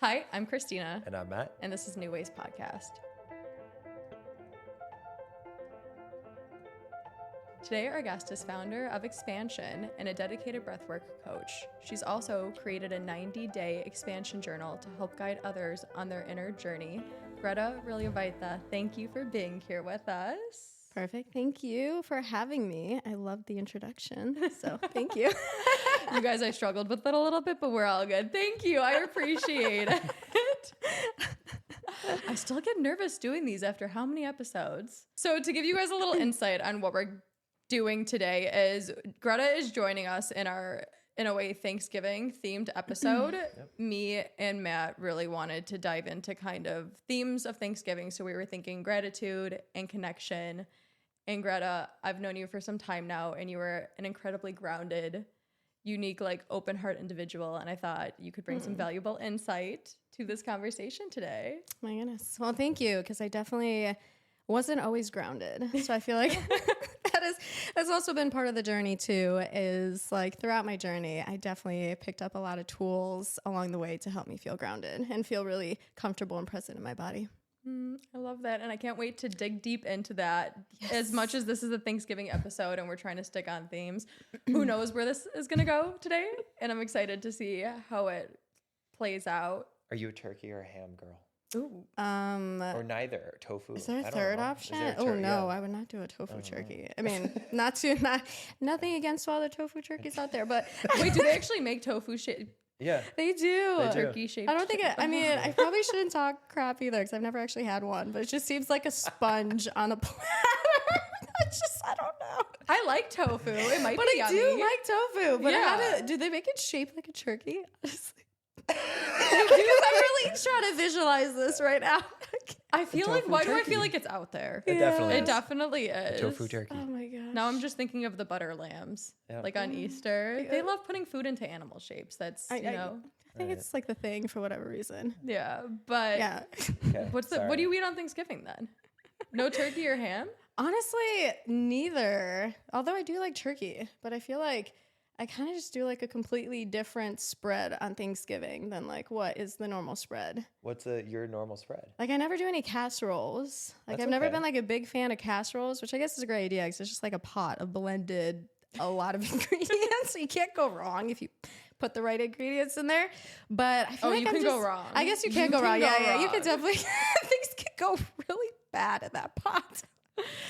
Hi, I'm Christina. And I'm Matt. And this is new Wayz Podcast. Today, our guest is founder of Expansion and a dedicated breathwork coach. She's also created a 90-day expansion journal to help guide others on their inner journey. Greta Ruljevaite, thank you for being here with us. Perfect. Thank you for having me. I love the introduction, so thank you. You guys, I struggled with it a little bit, but we're all good. Thank you. I appreciate it. I still get nervous doing these after how many episodes? So to give you guys a little insight on what we're doing today is Greta is joining us in our, in a way, Thanksgiving themed episode. Yep. Me and Matt really wanted to dive into kind of themes of Thanksgiving. So we were thinking gratitude and connection. And Greta, I've known you for some time now, and you were an incredibly grounded, unique, like open heart individual. And I thought you could bring some valuable insight to this conversation today. My goodness. Well, thank you. Because I definitely wasn't always grounded. So I feel like that's also been part of the journey too, is like throughout my journey, I definitely picked up a lot of tools along the way to help me feel grounded and feel really comfortable and present in my body. I love that. And I can't wait to dig deep into that. Yes. As much as this is a Thanksgiving episode and we're trying to stick on themes, who knows where this is going to go today? And I'm excited to see how it plays out. Are you a turkey or a ham girl? Ooh. Or neither. Tofu. Is there a third option? Oh no, I would not do a tofu turkey. I mean, nothing against all the tofu turkeys out there, but wait, do they actually make tofu shape? Yeah, they do. Turkey shaped. I don't think I mean, I probably shouldn't talk crap either because I've never actually had one, but it just seems like a sponge on a platter. I don't know. I like tofu. It might but be I yummy. do like tofu. But yeah. Do they make it shaped like a turkey? I'm really trying to visualize this right now. I feel like, why do I feel like it's out there? It definitely is. Tofu turkey. Oh my gosh. Now I'm just thinking of the butter lambs, like on Easter. They love putting food into animal shapes. That's, I think it's like the thing for whatever reason. Yeah, but yeah. Okay, what do you eat on Thanksgiving then? No turkey or ham? Honestly, neither. Although I do like turkey, but I feel like I kind of just do like a completely different spread on Thanksgiving than like what is the normal spread. What's your normal spread? Like I never do any casseroles. Like That's I've never been like a big fan of casseroles, which I guess is a great idea because it's just like a pot of blended a lot of ingredients. So you can't go wrong if you put the right ingredients in there. But I feel like you can go wrong. I guess you can go wrong. Yeah, you can definitely things can go really bad in that pot.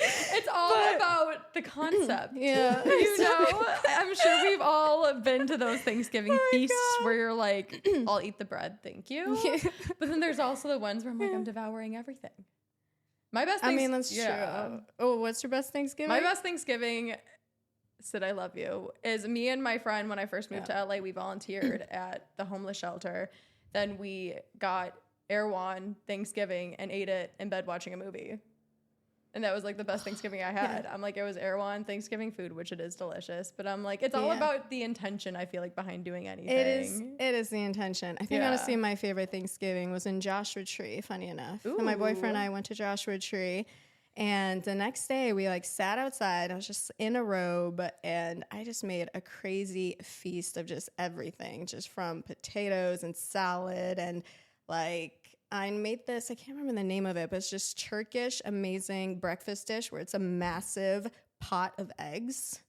It's all about the concept. Yeah. I'm sure we've all been to those Thanksgiving feasts where you're like, I'll eat the bread, thank you. Yeah. But then there's also the ones where I'm like, I'm devouring everything. My best that's true. Oh, what's your best Thanksgiving? My best Thanksgiving, Sid, I love you, is me and my friend, when I first moved to LA, we volunteered at the homeless shelter. Then we got Erewhon Thanksgiving and ate it in bed watching a movie. And that was like the best Thanksgiving I had. I'm like, it was Erewhon Thanksgiving food, which it is delicious. But I'm like, it's all about the intention, I feel like, behind doing anything. It is the intention. I think honestly my favorite Thanksgiving was in Joshua Tree, funny enough. And my boyfriend and I went to Joshua Tree. And the next day we like sat outside. I was just in a robe and I just made a crazy feast of just everything, just from potatoes and salad and like, I made this, I can't remember the name of it, but it's just Turkish amazing breakfast dish where it's a massive pot of eggs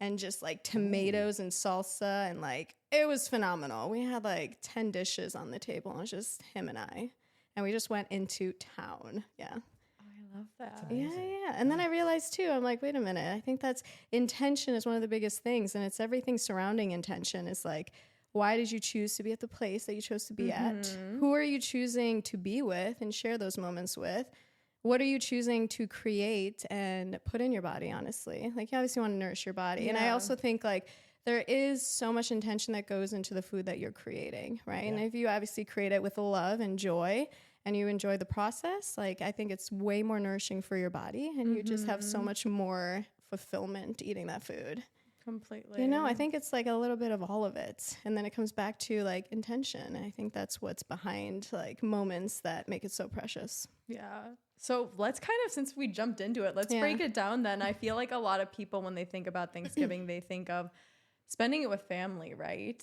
and just like tomatoes and salsa. And like, it was phenomenal. We had like 10 dishes on the table. And it was just him and I. And we just went into town. Yeah. I love that. Yeah. And then I realized too, I'm like, wait a minute. I think that's intention is one of the biggest things. And it's everything surrounding intention. It's like, why did you choose to be at the place that you chose to be at? Who are you choosing to be with and share those moments with? What are you choosing to create and put in your body, honestly? Like, you obviously want to nourish your body. Yeah. And I also think, like, there is so much intention that goes into the food that you're creating, right? Yeah. And if you obviously create it with love and joy and you enjoy the process, like, I think it's way more nourishing for your body and you just have so much more fulfillment eating that food. Completely. You know, I think it's like a little bit of all of it. And then it comes back to like intention. And I think that's what's behind like moments that make it so precious. Yeah. So let's kind of, since we jumped into it, let's break it down then. I feel like a lot of people, when they think about Thanksgiving, they think of spending it with family, right?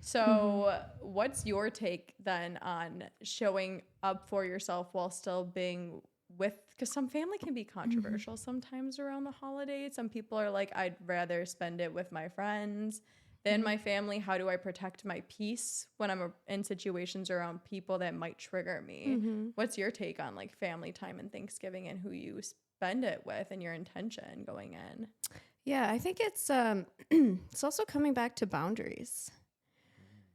So what's your take then on showing up for yourself while still being with, because some family can be controversial sometimes around the holidays. Some people are like, I'd rather spend it with my friends than my family. How do I protect my peace when I'm in situations around people that might trigger me? What's your take on like family time and Thanksgiving and who you spend it with and your intention going in? Yeah, I think it's it's also coming back to boundaries.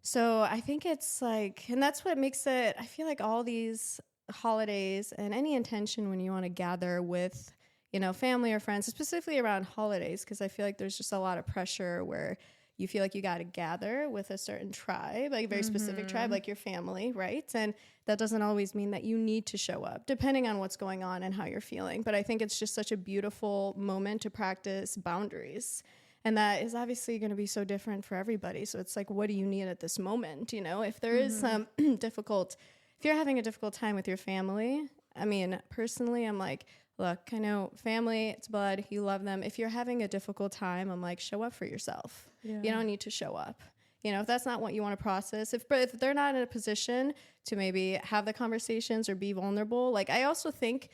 So I think it's like, and that's what makes it, I feel like all these holidays and any intention when you want to gather with, you know, family or friends, specifically around holidays, because I feel like there's just a lot of pressure where you feel like you got to gather with a certain tribe, like a very specific tribe, like your family, right? And that doesn't always mean that you need to show up, depending on what's going on and how you're feeling. But I think it's just such a beautiful moment to practice boundaries. And that is obviously going to be so different for everybody. So it's like, what do you need at this moment? You know, if there is some if you're having a difficult time with your family, I mean, personally, I'm like, look, I know family, it's blood, you love them. If you're having a difficult time, I'm like, show up for yourself. Yeah. You don't need to show up. You know, if that's not what you want to process, if they're not in a position to maybe have the conversations or be vulnerable, like I also think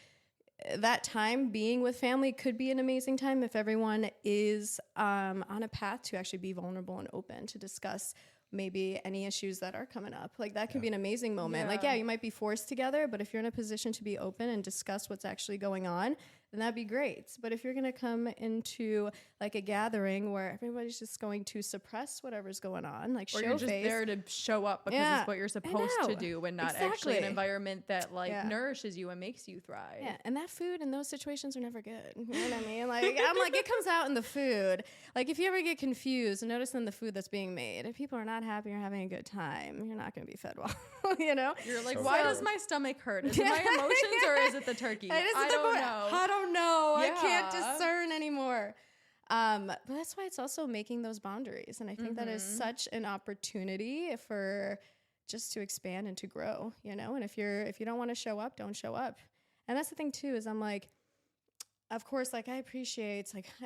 that time being with family could be an amazing time if everyone is on a path to actually be vulnerable and open to discuss maybe any issues that are coming up. Like that could be an amazing moment. Like, you might be forced together, but if you're in a position to be open and discuss what's actually going on, then that'd be great. But if you're going to come into like a gathering where everybody's just going to suppress whatever's going on, like or show you're just face, there to show up because it's what you're supposed to do and not actually an environment that like nourishes you and makes you thrive. Yeah, and that food in those situations are never good. You know what I mean? Like, I'm like, it comes out in the food. Like, if you ever get confused, notice in the food that's being made, if people are not happy or having a good time, you're not going to be fed well, you know? You're like, why does my stomach hurt? Is it my emotions or is it the turkey? I don't know. I don't know. Yeah. I can't discern anymore. But that's why it's also making those boundaries. And I think that is such an opportunity for just to expand and to grow, you know? And if you don't want to show up, don't show up. And that's the thing too, is I'm like, of course, like I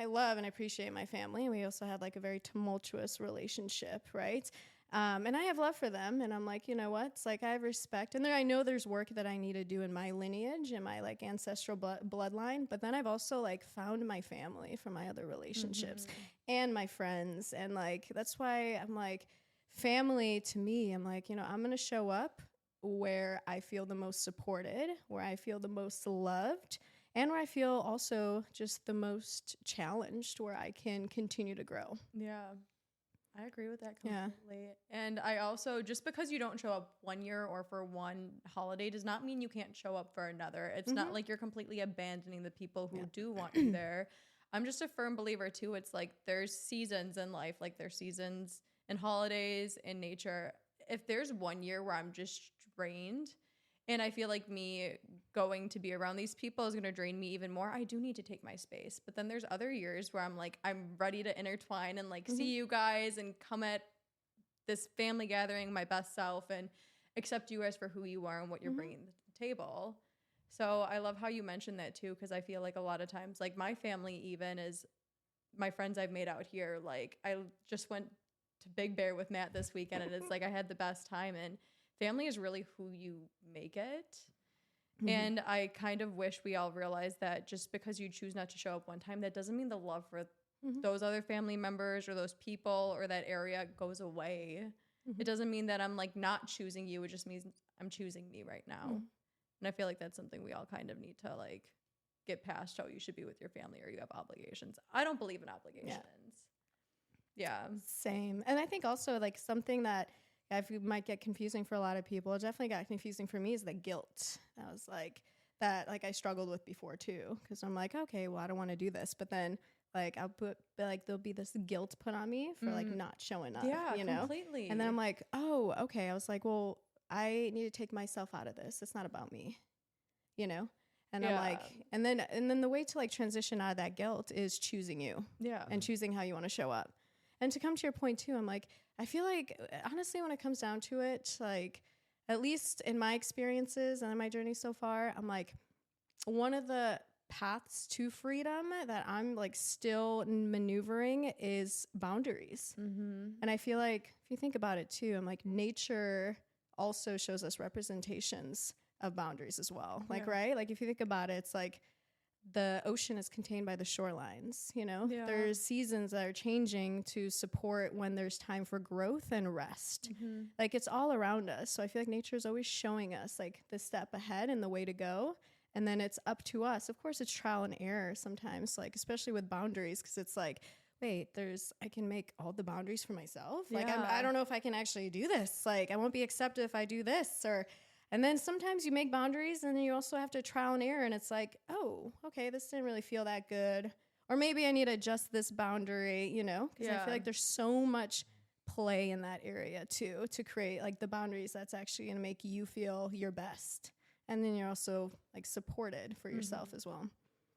love and I appreciate my family. And we also had like a very tumultuous relationship, right? And I have love for them. And I'm like, you know what? It's like I have respect. And I know there's work that I need to do in my lineage and my like ancestral bloodline. But then I've also like found my family from my other relationships and my friends. And like, that's why I'm like, family to me, I'm like, you know, I'm going to show up where I feel the most supported, where I feel the most loved, and where I feel also just the most challenged, where I can continue to grow. Yeah. I agree with that completely. Yeah. And I also, just because you don't show up one year or for one holiday does not mean you can't show up for another. It's not like you're completely abandoning the people who do want you there. I'm just a firm believer too. It's like there's seasons in life, like there's seasons in holidays, in nature. If there's 1 year where I'm just drained and I feel like me going to be around these people is going to drain me even more, I do need to take my space. But then there's other years where I'm like, I'm ready to intertwine and like see you guys and come at this family gathering my best self and accept you guys for who you are and what you're bringing to the table. So I love how you mentioned that too, because I feel like a lot of times, like my family even is my friends I've made out here. Like I just went to Big Bear with Matt this weekend and it's like I had the best time, and family is really who you make it. And I kind of wish we all realized that just because you choose not to show up one time, that doesn't mean the love for those other family members or those people or that area goes away. It doesn't mean that I'm like not choosing you. It just means I'm choosing me right now. And I feel like that's something we all kind of need to like get past. Oh, you should be with your family or you have obligations. I don't believe in obligations. Yeah. Same. And I think also like something that might get confusing for a lot of people, it definitely got confusing for me, is the guilt. I was like, that like I struggled with before too, because I'm like, okay, well, I don't want to do this, but then like there'll be this guilt put on me for like not showing up. You know, completely. And then I'm like, oh, okay. I was like, well, I need to take myself out of this. It's not about me, you know. And I'm like, and then the way to like transition out of that guilt is choosing you, and choosing how you want to show up. And to come to your point too, I'm like, I feel like, honestly, when it comes down to it, like, at least in my experiences and in my journey so far, I'm like, one of the paths to freedom that I'm like still maneuvering is boundaries. And I feel like if you think about it too, I'm like nature also shows us representations of boundaries as well. Like, right? Like if you think about it, it's like the ocean is contained by the shorelines, you know? There's seasons that are changing to support when there's time for growth and rest. Like it's all around us. So I feel like nature is always showing us like the step ahead and the way to go. And then it's up to us. Of course, it's trial and error sometimes, like especially with boundaries, because it's like, wait, I can make all the boundaries for myself. Like I don't know if I can actually do this. Like I won't be accepted if I do this, and then sometimes you make boundaries and then you also have to trial and error. And it's like, oh, okay, this didn't really feel that good. Or maybe I need to adjust this boundary, you know, because I feel like there's so much play in that area too, to create like the boundaries that's actually going to make you feel your best. And then you're also like supported for yourself as well.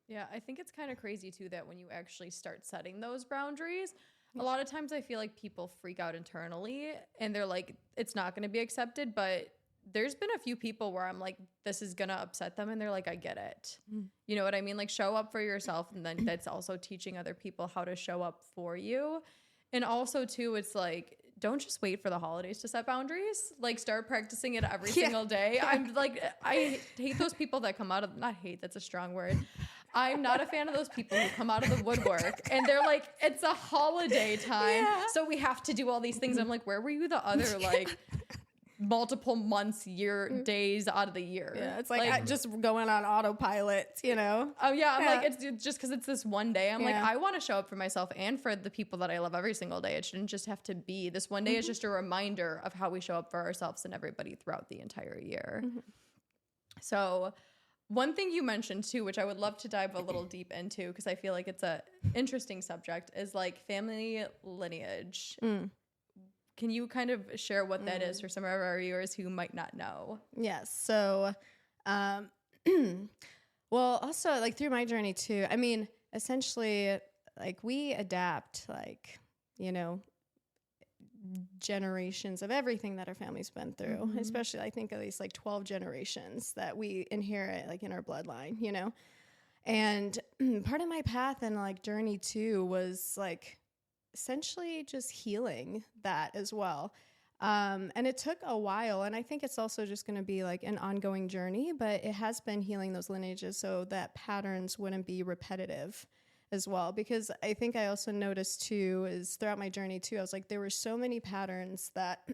Yeah, I think it's kind of crazy too that when you actually start setting those boundaries, a lot of times I feel like people freak out internally and they're like, it's not going to be accepted, but there's been a few people where I'm like, this is going to upset them. And they're like, I get it. You know what I mean? Like show up for yourself. And then that's also teaching other people how to show up for you. And also too, it's like, don't just wait for the holidays to set boundaries. Like start practicing it every single day. I'm like, I hate those people that come out of, not hate, that's a strong word. I'm not a fan of those people who come out of the woodwork and they're like, it's a holiday time. So we have to do all these things. I'm like, where were you the other like multiple months, days out of the year? Yeah, it's like just going on autopilot, you know? Oh yeah, I'm like, it's just because it's this one day. I'm like, I want to show up for myself and for the people that I love every single day. It shouldn't just have to be this one day. Is just a reminder of how we show up for ourselves and everybody throughout the entire year. So one thing you mentioned too, which I would love to dive a little deep into because I feel like it's a interesting subject, is like family lineage. Can you kind of share what that is for some of our viewers who might not know? Yes. So, well, also like through my journey too, I mean, essentially like we adapt like, you know, generations of everything that our family's been through, especially I think at least like 12 generations that we inherit like in our bloodline, you know? And part of my path and like journey too was like, essentially just healing that as well. And it took a while. And I think it's also just going to be like an ongoing journey, but it has been healing those lineages so that patterns wouldn't be repetitive as well. Because I think I also noticed too, is throughout my journey too, I was like, there were so many patterns that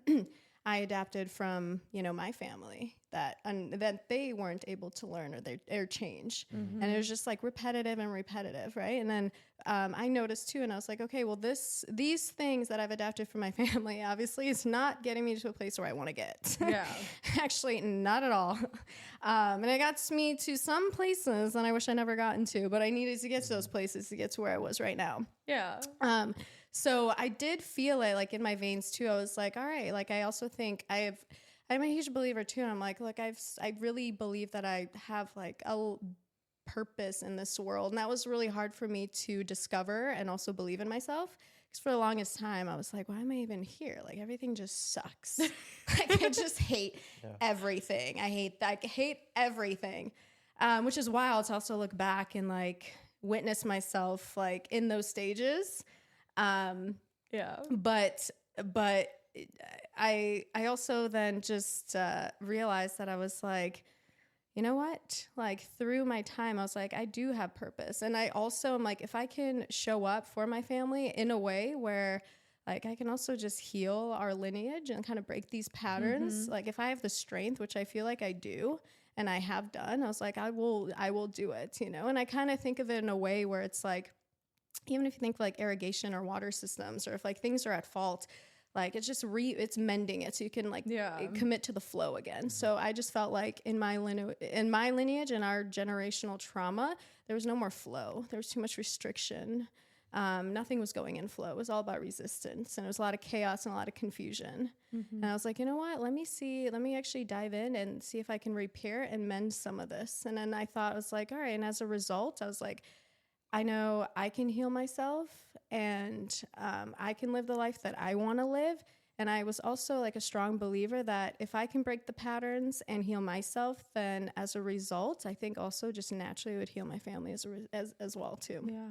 I adapted from, you know, my family that they weren't able to learn or change. And it was just like repetitive, right? And then I noticed too, and I was like, okay, well, these things that I've adapted from my family, obviously it's not getting me to a place where I want to get. Yeah. Actually, not at all. And it got me to some places that I wish I never got into, but I needed to get to those places to get to where I was right now. Yeah. So I did feel it like in my veins too. I was like, all right, like I also think I'm a huge believer too. And I'm like, look, I really believe that I have like a purpose in this world. And that was really hard for me to discover and also believe in myself. Because for the longest time, I was like, why am I even here? Like everything just sucks. Like I just hate everything. I hate everything, which is wild to also look back and like witness myself like in those stages. But I also then just realized that I was like, you know what? Like through my time, I was like, I do have purpose. And I also am like, if I can show up for my family in a way where like I can also just heal our lineage and kind of break these patterns. Like if I have the strength, which I feel like I do, and I have done, I was like, I will do it, you know? And I kind of think of it in a way where it's like, even if you think like irrigation or water systems, or if like things are at fault, like it's just it's mending it so you can like commit to the flow again. So I just felt like in my lineage and our generational trauma, there was no more flow. There was too much restriction. Nothing was going in flow. It was all about resistance, and it was a lot of chaos and a lot of confusion. And I was like, you know what? Let me actually dive in and see if I can repair and mend some of this. And then I thought, I was like, all right. And as a result, I was like, I know I can heal myself, and I can live the life that I want to live. And I was also like a strong believer that if I can break the patterns and heal myself, then as a result, I think also just naturally would heal my family as well too. Yeah.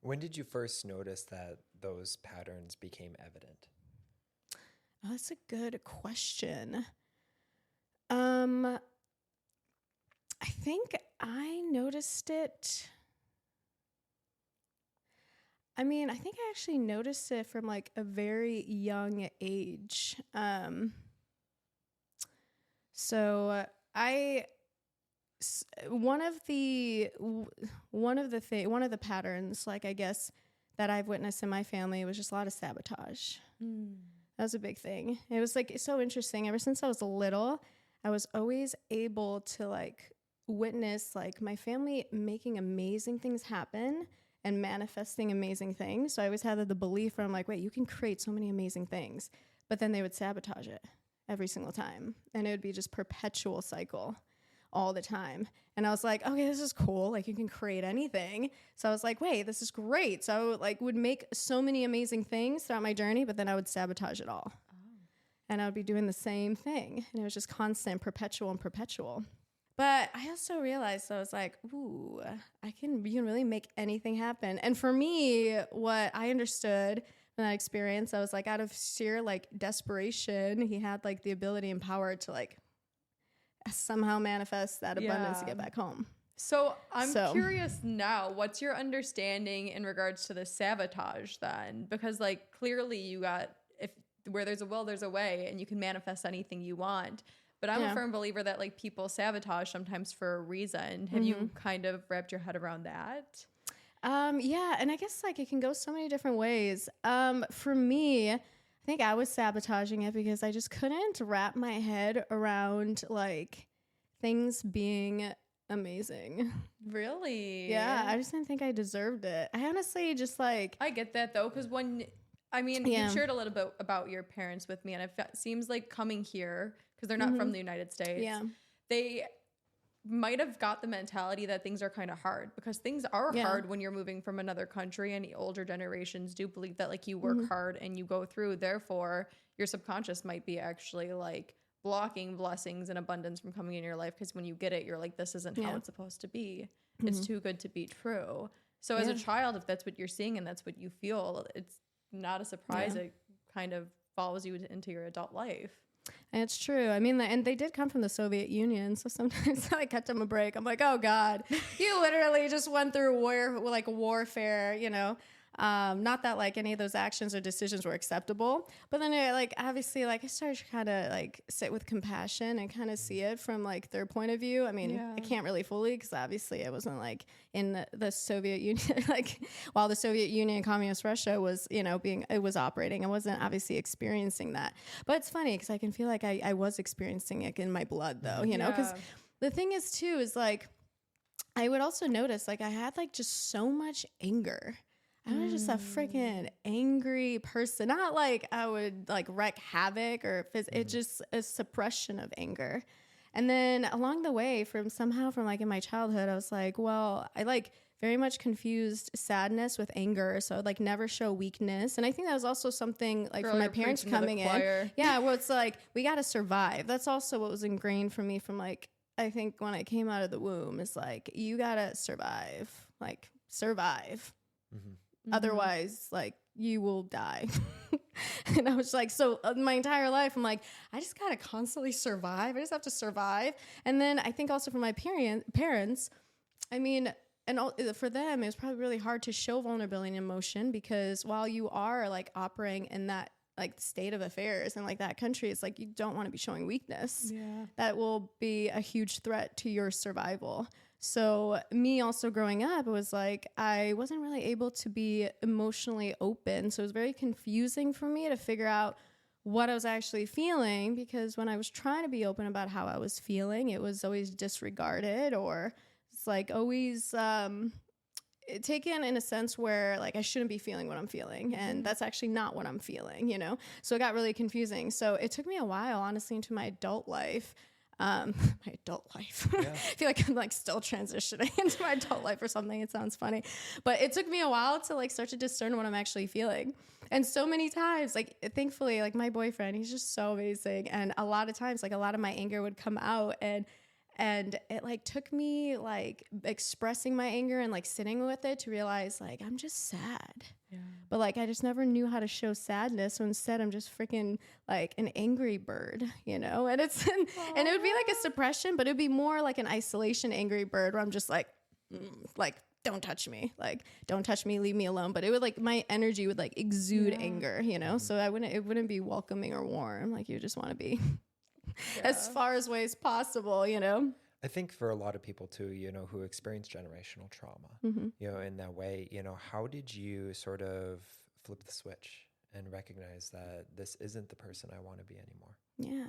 When did you first notice that those patterns became evident? Oh, that's a good question. I think I noticed it. I mean, I think I actually noticed it from like a very young age. One of the patterns, like I guess that I've witnessed in my family was just a lot of sabotage. That was a big thing. It was like so interesting. Ever since I was little, I was always able to like witness like my family making amazing things happen and manifesting amazing things. So I always had the belief where I'm like, wait, you can create so many amazing things, but then they would sabotage it every single time. And it would be just perpetual cycle all the time. And I was like, okay, this is cool. Like you can create anything. So I was like, wait, this is great. So I would make so many amazing things throughout my journey, but then I would sabotage it all. And I would be doing the same thing. And it was just constant, perpetual. But I also realized, I was like, ooh, you can really make anything happen. And for me, what I understood from that experience, I was like, out of sheer like desperation, he had like the ability and power to like somehow manifest that abundance to get back home. So I'm curious now, what's your understanding in regards to the sabotage then? Because like clearly you got, where there's a will, there's a way, and you can manifest anything you want. But I'm a firm believer that like people sabotage sometimes for a reason. Have you kind of wrapped your head around that? Yeah, and I guess like it can go so many different ways. For me, I think I was sabotaging it because I just couldn't wrap my head around like things being amazing. Really? Yeah, I just didn't think I deserved it. I honestly just like... I get that though, because you shared a little bit about your parents with me, and it seems like coming here, because they're not from the United States, they might have got the mentality that things are kind of hard, because things are hard when you're moving from another country, and older generations do believe that like you work hard and you go through, therefore your subconscious might be actually like blocking blessings and abundance from coming in your life, because when you get it, you're like, this isn't how it's supposed to be. It's too good to be true. So as a child, if that's what you're seeing and that's what you feel, it's not a surprise. It kind of follows you into your adult life. And it's true. I mean, and they did come from the Soviet Union, so sometimes I catch them a break. I'm like, oh God, you literally just went through warfare, you know. Not that like any of those actions or decisions were acceptable, but then obviously I started to kind of like sit with compassion and kind of see it from like their point of view. I mean, I can't really fully, because obviously it wasn't like in the Soviet Union, like while the Soviet Union and communist Russia was, it was operating. I wasn't obviously experiencing that, but it's funny because I can feel like I was experiencing it in my blood though, because the thing is too, is like, I would also notice like I had like just so much anger. I was just a freaking angry person. Not like I would like wreak havoc or it's just a suppression of anger. And then along the way from like in my childhood, I was like, well, I like very much confused sadness with anger. So I'd like never show weakness. And I think that was also something like from my parents coming in. Yeah, well, it's like, we got to survive. That's also what was ingrained for me from like, I think when I came out of the womb, is like, you got to survive, like survive. Otherwise, like, you will die. And I was like, so my entire life, I'm like, I just got to constantly survive. I just have to survive. And then I think also for my parents, I mean, and for them, it was probably really hard to show vulnerability and emotion, because while you are like operating in that like state of affairs in like that country, it's like you don't want to be showing weakness. That will be a huge threat to your survival. So me also growing up, it was like I wasn't really able to be emotionally open. So it was very confusing for me to figure out what I was actually feeling, because when I was trying to be open about how I was feeling, it was always disregarded, or it's like always taken in a sense where like I shouldn't be feeling what I'm feeling, and that's actually not what I'm feeling, So it got really confusing. So it took me a while, honestly, into my adult life my adult life. I feel like I'm like still transitioning into my adult life or something. It sounds funny, but it took me a while to like start to discern what I'm actually feeling. And so many times, like thankfully, like my boyfriend, he's just so amazing. And a lot of times, like a lot of my anger would come out, and it like took me like expressing my anger and like sitting with it to realize like I'm just sad. Yeah. But like I just never knew how to show sadness. So instead I'm just freaking like an angry bird, you know? And it's and it would be like a suppression, but it would be more like an isolation angry bird where I'm just like don't touch me. Like don't touch me, leave me alone. But it would like my energy would like exude anger, you know? So it wouldn't be welcoming or warm. Like you just want to be as far as away as possible, you know? I think for a lot of people too, you know, who experience generational trauma, you know, in that way, you know, how did you sort of flip the switch and recognize that this isn't the person I want to be anymore? Yeah,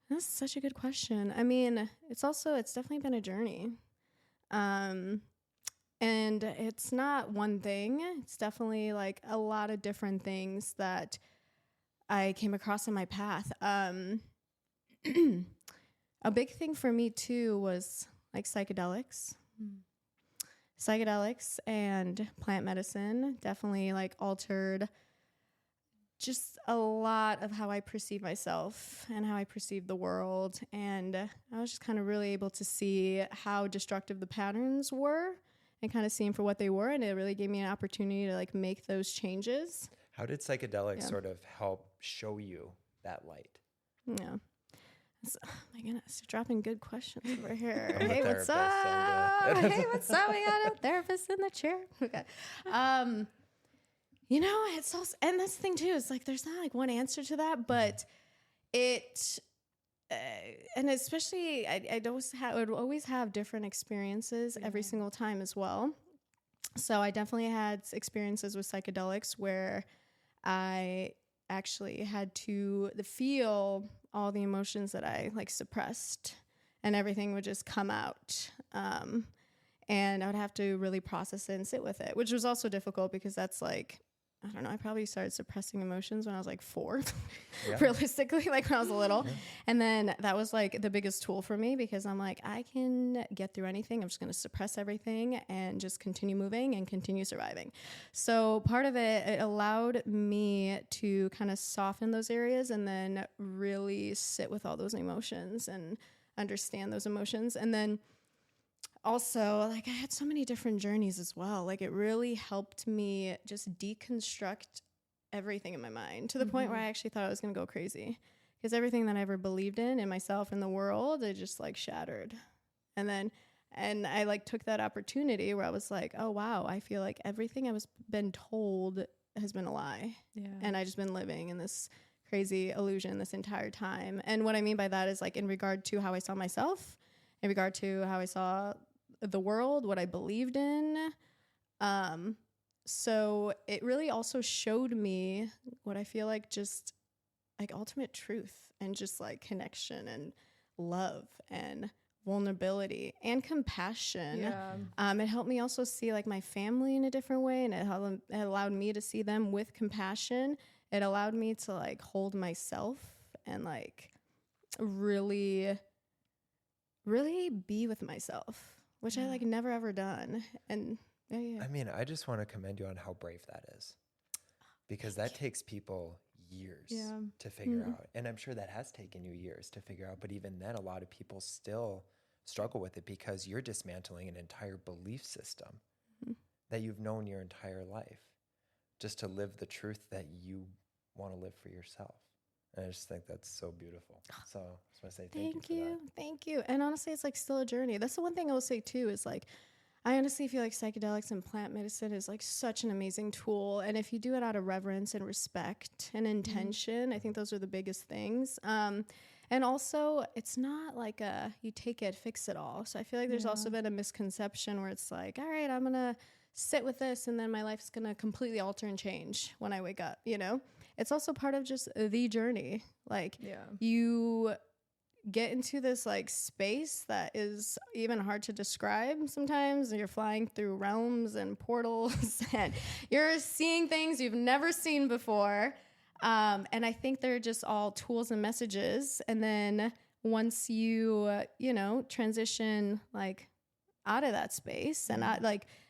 that's such a good question. I mean, it's definitely been a journey. And it's not one thing. It's definitely like a lot of different things that I came across in my path. A big thing for me too was like psychedelics. Psychedelics and plant medicine definitely like altered just a lot of how I perceive myself and how I perceive the world. And I was just kind of really able to see how destructive the patterns were and kind of see them for what they were. And it really gave me an opportunity to like make those changes. How did psychedelics sort of help show you that light? Yeah. Oh my goodness, you're dropping good questions over here. Hey, what's up? Hey, what's up? We got a therapist in the chair. Okay. You know, it's also, and that's the thing too, is like, there's not like one answer to that, but and especially I would always have different experiences every single time as well. So I definitely had experiences with psychedelics where I actually had to feel all the emotions that I like suppressed, and everything would just come out. And I would have to really process it and sit with it, which was also difficult because that's like, I don't know, I probably started suppressing emotions when I was like 4, realistically, like when I was little. Yeah. And then that was like the biggest tool for me because I'm like, I can get through anything. I'm just going to suppress everything and just continue moving and continue surviving. So part of it allowed me to kind of soften those areas and then really sit with all those emotions and understand those emotions. And then also, like, I had so many different journeys as well. Like, it really helped me just deconstruct everything in my mind to the point where I actually thought I was going to go crazy because everything that I ever believed in myself, in the world, it just like shattered. And I like took that opportunity where I was like, oh, wow, I feel like everything I was been told has been a lie. Yeah. And I just been living in this crazy illusion this entire time. And what I mean by that is like in regard to how I saw myself, in regard to how I saw the world, what I believed in. So it really also showed me what I feel like just like ultimate truth and just like connection and love and vulnerability and compassion. Yeah. It helped me also see like my family in a different way, and it allowed me to see them with compassion. It allowed me to like hold myself and like really be with myself, which I like never ever done. And I mean, I just want to commend you on how brave that is, because that takes people years to figure out. And I'm sure that has taken you years to figure out. But even then, a lot of people still struggle with it because you're dismantling an entire belief system that you've known your entire life just to live the truth that you want to live for yourself. And I just think that's so beautiful. So I just want to say thank you for that. Thank you. And honestly, it's like still a journey. That's the one thing I will say too, is like, I honestly feel like psychedelics and plant medicine is like such an amazing tool. And if you do it out of reverence and respect and intention, I think those are the biggest things. And also, it's not like you take it, fix it all. So I feel like there's also been a misconception where it's like, all right, I'm going to sit with this and then my life's going to completely alter and change when I wake up, you know? It's also part of just the journey. Like you get into this like space that is even hard to describe sometimes. You're flying through realms and portals and you're seeing things you've never seen before. And I think they're just all tools and messages. And then once you, transition like out of that space and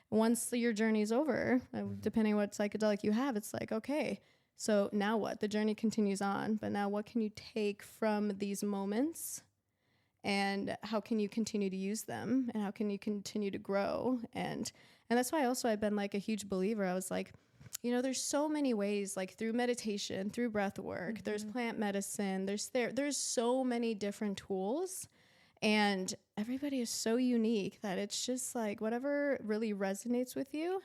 once your journey's over, depending on what psychedelic you have, it's like, okay, so now what? The journey continues on, but now what can you take from these moments and how can you continue to use them and how can you continue to grow? And that's why also I've been like a huge believer. I was like, there's so many ways, like through meditation, through breath work, there's plant medicine, there's so many different tools. And everybody is so unique that it's just like whatever really resonates with you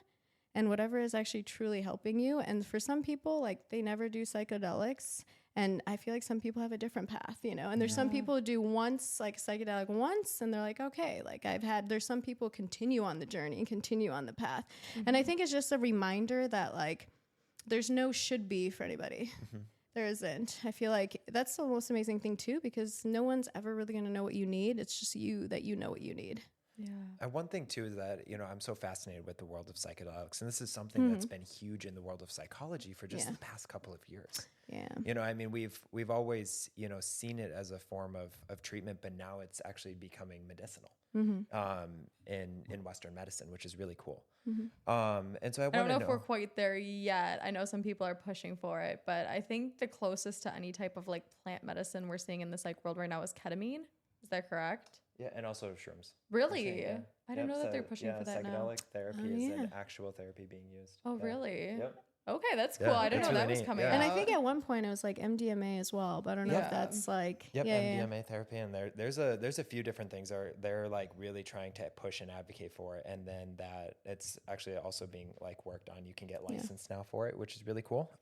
and whatever is actually truly helping you. And for some people, like they never do psychedelics. And I feel like some people have a different path, and there's some people who do once, like psychedelic once, and they're like, okay, like there's some people continue on the journey and continue on the path. And I think it's just a reminder that like, there's no should be for anybody. There isn't. I feel like that's the most amazing thing too, because no one's ever really going to know what you need. It's just you that you know what you need. Yeah. And one thing too is that, I'm so fascinated with the world of psychedelics, and this is something that's been huge in the world of psychology for just the past couple of years. Yeah. We've always, seen it as a form of treatment, but now it's actually becoming medicinal in Western medicine, which is really cool. And so I don't know if we're quite there yet. I know some people are pushing for it, but I think the closest to any type of like plant medicine we're seeing in the psych world right now is ketamine. Is that correct? Yeah, and also shrooms. Really? I didn't know that they're pushing for that now. Psychedelic therapy is an actual therapy being used. Oh, really? Yep. Okay, that's cool. I didn't know that was coming out. And I think at one point it was like MDMA as well, but I don't know if that's like... MDMA therapy, and there's a few different things they're like really trying to push and advocate for, and then that it's actually also being like worked on. You can get licensed now for it, which is really cool.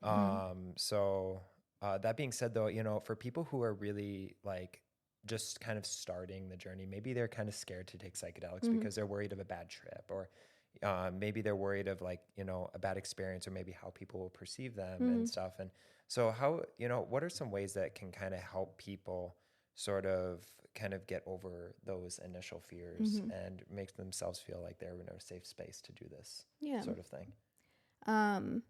So that being said though, for people who are really like just kind of starting the journey, maybe they're kind of scared to take psychedelics because they're worried of a bad trip, or maybe they're worried of like, a bad experience, or maybe how people will perceive them and stuff. And so how, what are some ways that can kind of help people sort of kind of get over those initial fears and make themselves feel like they're in a safe space to do this sort of thing? And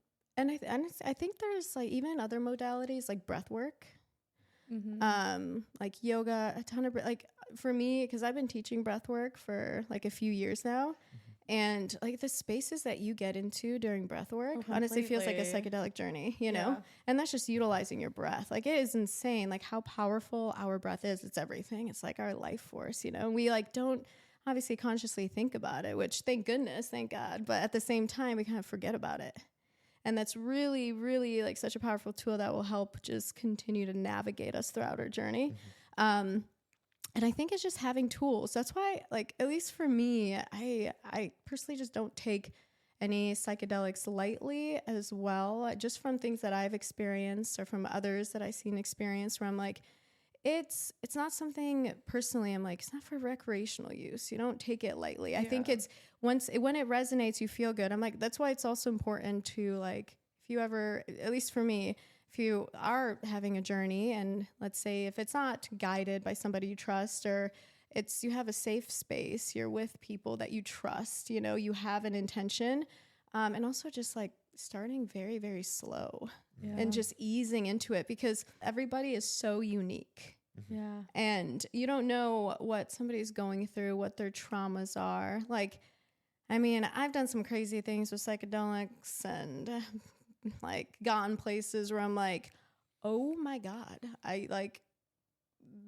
I think there's like even other modalities like breath work, like yoga, a ton of like for me, because I've been teaching breath work for like a few years now. And like the spaces that you get into during breath work honestly feels like a psychedelic journey, and that's just utilizing your breath. Like it is insane, like how powerful our breath is. It's everything. It's like our life force, we like don't obviously consciously think about it, which thank goodness, thank God. But at the same time, we kind of forget about it. And that's really, really like such a powerful tool that will help just continue to navigate us throughout our journey. And I think it's just having tools. That's why, like, at least for me, I personally just don't take any psychedelics lightly as well, just from things that I've experienced or from others that I've seen experience where I'm like, it's not something personally, I'm like, it's not for recreational use. You don't take it lightly. I think it's when it resonates, you feel good. I'm like, that's why it's also important to like, if you ever, at least for me, if you are having a journey and let's say if it's not guided by somebody you trust, or you have a safe space, you're with people that you trust, you have an intention, and also just like starting very, very slow and just easing into it, because everybody is so unique. Yeah. And you don't know what somebody's going through, what their traumas are. Like, I mean, I've done some crazy things with psychedelics and like gone places where I'm like, oh my God,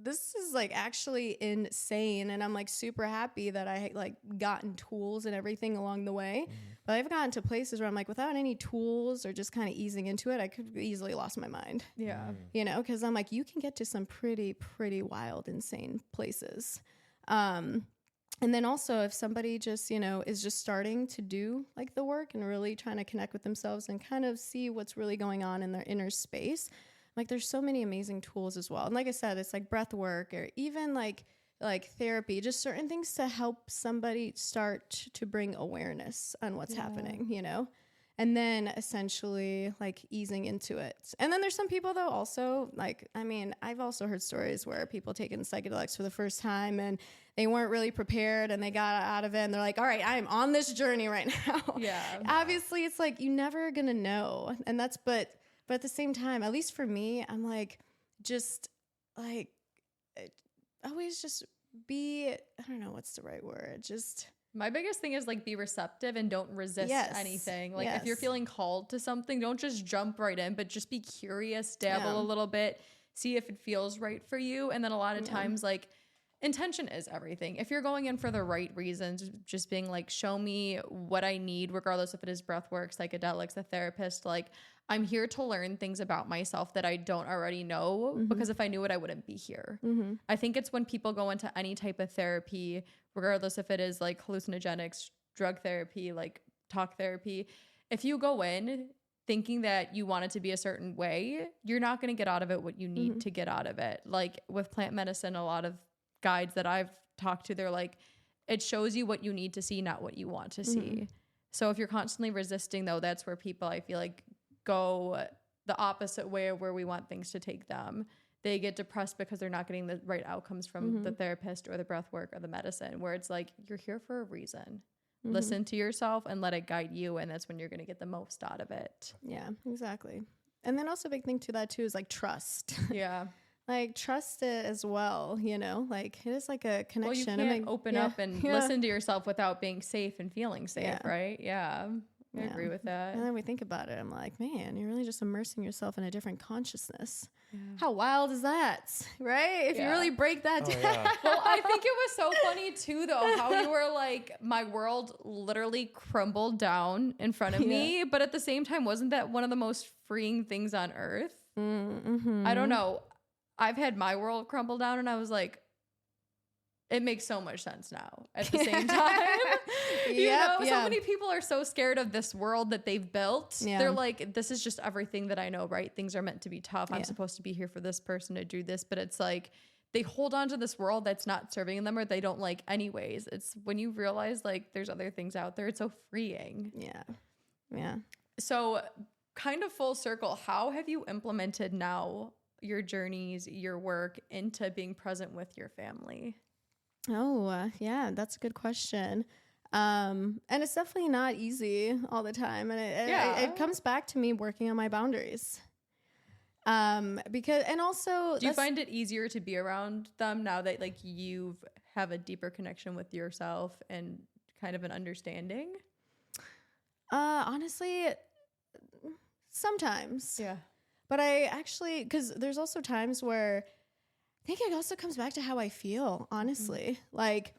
this is like actually insane. And I'm like super happy that I like gotten tools and everything along the way. But I've gotten to places where I'm like, without any tools or just kind of easing into it, I could easily lost my mind. Yeah. Cause I'm like, you can get to some pretty, pretty wild, insane places. And then also if somebody just, is just starting to do like the work and really trying to connect with themselves and kind of see what's really going on in their inner space, like there's so many amazing tools as well. And like I said, it's like breath work or even like therapy, just certain things to help somebody start to bring awareness on what's happening, and then essentially like easing into it. And then there's some people though also like, I mean, I've also heard stories where people taking psychedelics for the first time and they weren't really prepared and they got out of it and they're like, all right, I'm on this journey right now. Yeah. Obviously it's like, you're never gonna know. And but at the same time, at least for me, I'm like, just like always just be, I don't know what's the right word. Just my biggest thing is like be receptive and don't resist anything. Like if you're feeling called to something, don't just jump right in, but just be curious, dabble a little bit, see if it feels right for you. And then a lot of times like intention is everything. If you're going in for the right reasons, just being like, show me what I need, regardless if it is breath work, psychedelics, a therapist, like I'm here to learn things about myself that I don't already know, because if I knew it, I wouldn't be here. I think it's when people go into any type of therapy, regardless if it is like hallucinogenics, drug therapy, like talk therapy, if you go in thinking that you want it to be a certain way, you're not going to get out of it what you need to get out of it. Like with plant medicine, a lot of guides that I've talked to, they're like, it shows you what you need to see, not what you want to see. So if you're constantly resisting though, that's where people, I feel like, go the opposite way of where we want things to take them. They get depressed because they're not getting the right outcomes from the therapist or the breath work or the medicine, where it's like, you're here for a reason. Listen to yourself and let it guide you. And that's when you're going to get the most out of it. Yeah, exactly. And then also a big thing to that too is like trust. Yeah. Like trust it as well, you know, like it is like a connection. Well, you can't open up and listen to yourself without being safe and feeling safe, right? Yeah. I agree with that. And then we think about it, I'm like, man, you're really just immersing yourself in a different consciousness. How wild is that, right? If you really break that down. Well, I think it was so funny too, though, how you were like, my world literally crumbled down in front of me. But at the same time, wasn't that one of the most freeing things on earth? I don't know. I've had my world crumble down and I was like, it makes so much sense now at the same time. you know, so many people are so scared of this world that they've built. They're like, this is just everything that I know, right? Things are meant to be tough. I'm supposed to be here for this person to do this. But it's like, they hold on to this world that's not serving them or they don't like anyways. It's when you realize like there's other things out there, it's so freeing. Yeah. So kind of full circle, how have you implemented now your journeys, your work into being present with your family? Oh, yeah, that's a good question. And it's definitely not easy all the time. And it comes back to me working on my boundaries. Because, and also, do you find it easier to be around them now that like you have a deeper connection with yourself and kind of an understanding? Honestly, sometimes. Yeah. But I actually, because there's also times where I think it also comes back to how I feel, honestly. Like,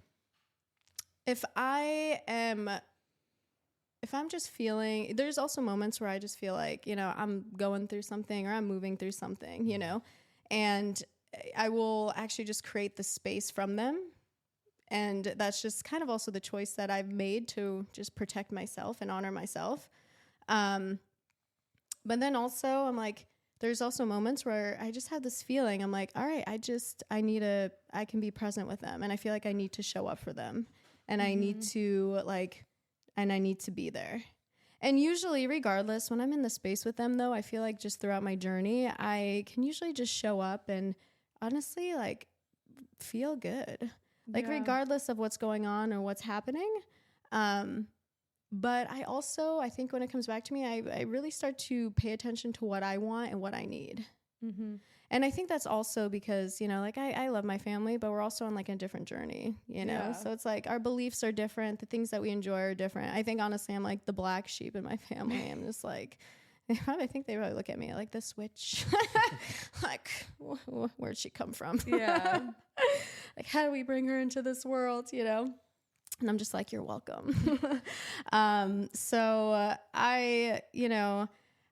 if I'm just feeling, there's also moments where I just feel like, you know, I'm going through something or I'm moving through something, you know, and I will actually just create the space from them. And that's just kind of also the choice that I've made to just protect myself and honor myself. But then also I'm like, there's also moments where I just have this feeling. I'm like, all right, I can be present with them. And I feel like I need to show up for them. And I need to I need to be there. And usually, regardless, when I'm in the space with them, though, I feel like just throughout my journey, I can usually just show up and honestly, like, feel good. Like, regardless of what's going on or what's happening. But I think when it comes back to me, I really start to pay attention to what I want and what I need. And I think that's also because, you know, like I love my family, but we're also on like a different journey, you know? So it's like our beliefs are different. The things that we enjoy are different. I think honestly, I'm like the black sheep in my family. I'm just like, I think they really look at me like the switch. Like, where'd she come from? Yeah. Like, how do we bring her into this world, you know? And I'm just like, you're welcome. So I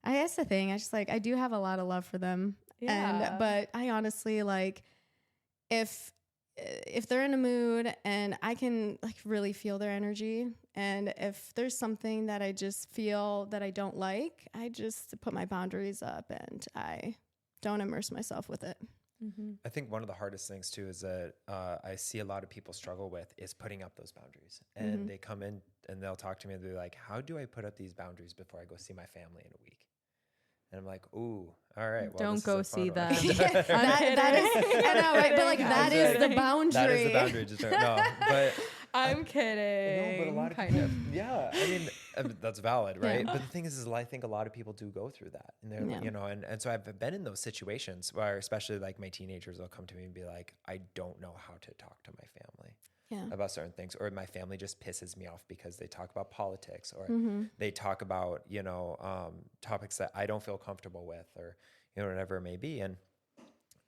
guess the thing, I do have a lot of love for them. But I honestly, like, if they're in a mood and I can like really feel their energy, and if there's something that I just feel that I don't like, I just put my boundaries up and I don't immerse myself with it. I think one of the hardest things too is that I see a lot of people struggle with is putting up those boundaries. And they come in and they'll talk to me and they'll be like, how do I put up these boundaries before I go see my family in a week? And I'm like, ooh, all right. Well, don't go see them. That is, I know, right? But like that is the boundary. That is the boundary. No, but I'm kidding. No, but a lot of people, yeah, I mean, that's valid, right? But the thing is I think a lot of people do go through that, and they're, you know, and so I've been in those situations where, especially like my teenagers will come to me and be like, I don't know how to talk to my family about certain things, or my family just pisses me off because they talk about politics, or they talk about, you know, topics that I don't feel comfortable with, or, you know, whatever it may be. And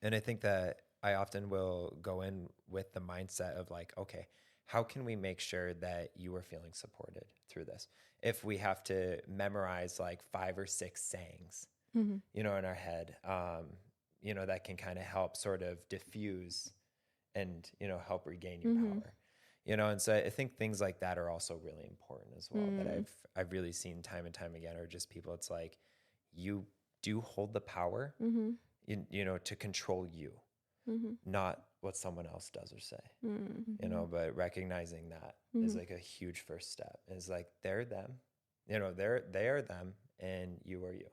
I think that I often will go in with the mindset of like, okay, how can we make sure that you are feeling supported through this? If we have to memorize like 5 or 6 sayings, you know, in our head, you know, that can kind of help sort of diffuse and, you know, help regain your power, you know? And so I think things like that are also really important as well, that I've really seen time and time again, or just people, it's like, you do hold the power, you know, to control you, not what someone else does or say, you know, but recognizing that is like a huge first step. Is like, they're them, you know, they are them and you are you.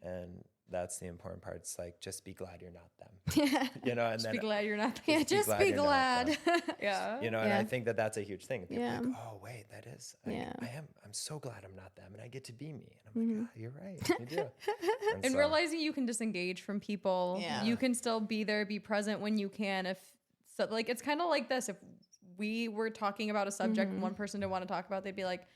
And that's the important part. It's like, just be glad you're not them, you know, and Just then be glad you're not them. Yeah, just be glad. Yeah. You know, and I think that that's a huge thing. People are like, oh wait, that is, I'm so glad I'm not them and I get to be me. And I'm like, you're right. You do. And so, realizing you can disengage from people. You can still be there, be present when you can. If so, like, it's kind of like this. If we were talking about a subject one person didn't want to talk about, they'd be like,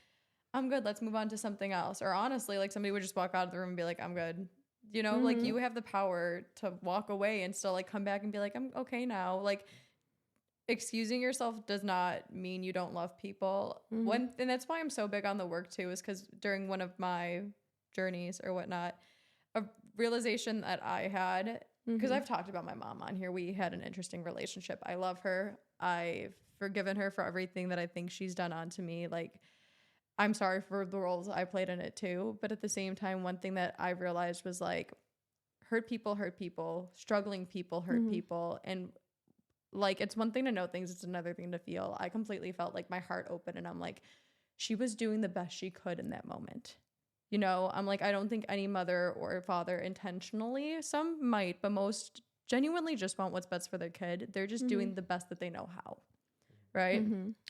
I'm good, let's move on to something else. Or honestly, like, somebody would just walk out of the room and be like, I'm good. You know, like, you have the power to walk away and still like come back and be like, I'm okay now. Like, excusing yourself does not mean you don't love people. And that's why I'm so big on the work too, is because during one of my journeys or whatnot, a realization that I had, because I've talked about my mom on here. We had an interesting relationship. I love her. I've forgiven her for everything that I think she's done onto me. Like, I'm sorry for the roles I played in it too. But at the same time, one thing that I realized was like, hurt people, struggling people hurt people. And like, it's one thing to know things, it's another thing to feel. I completely felt like my heart open, and I'm like, she was doing the best she could in that moment. You know, I'm like, I don't think any mother or father intentionally, some might, but most genuinely just want what's best for their kid. They're just doing the best that they know how. Right.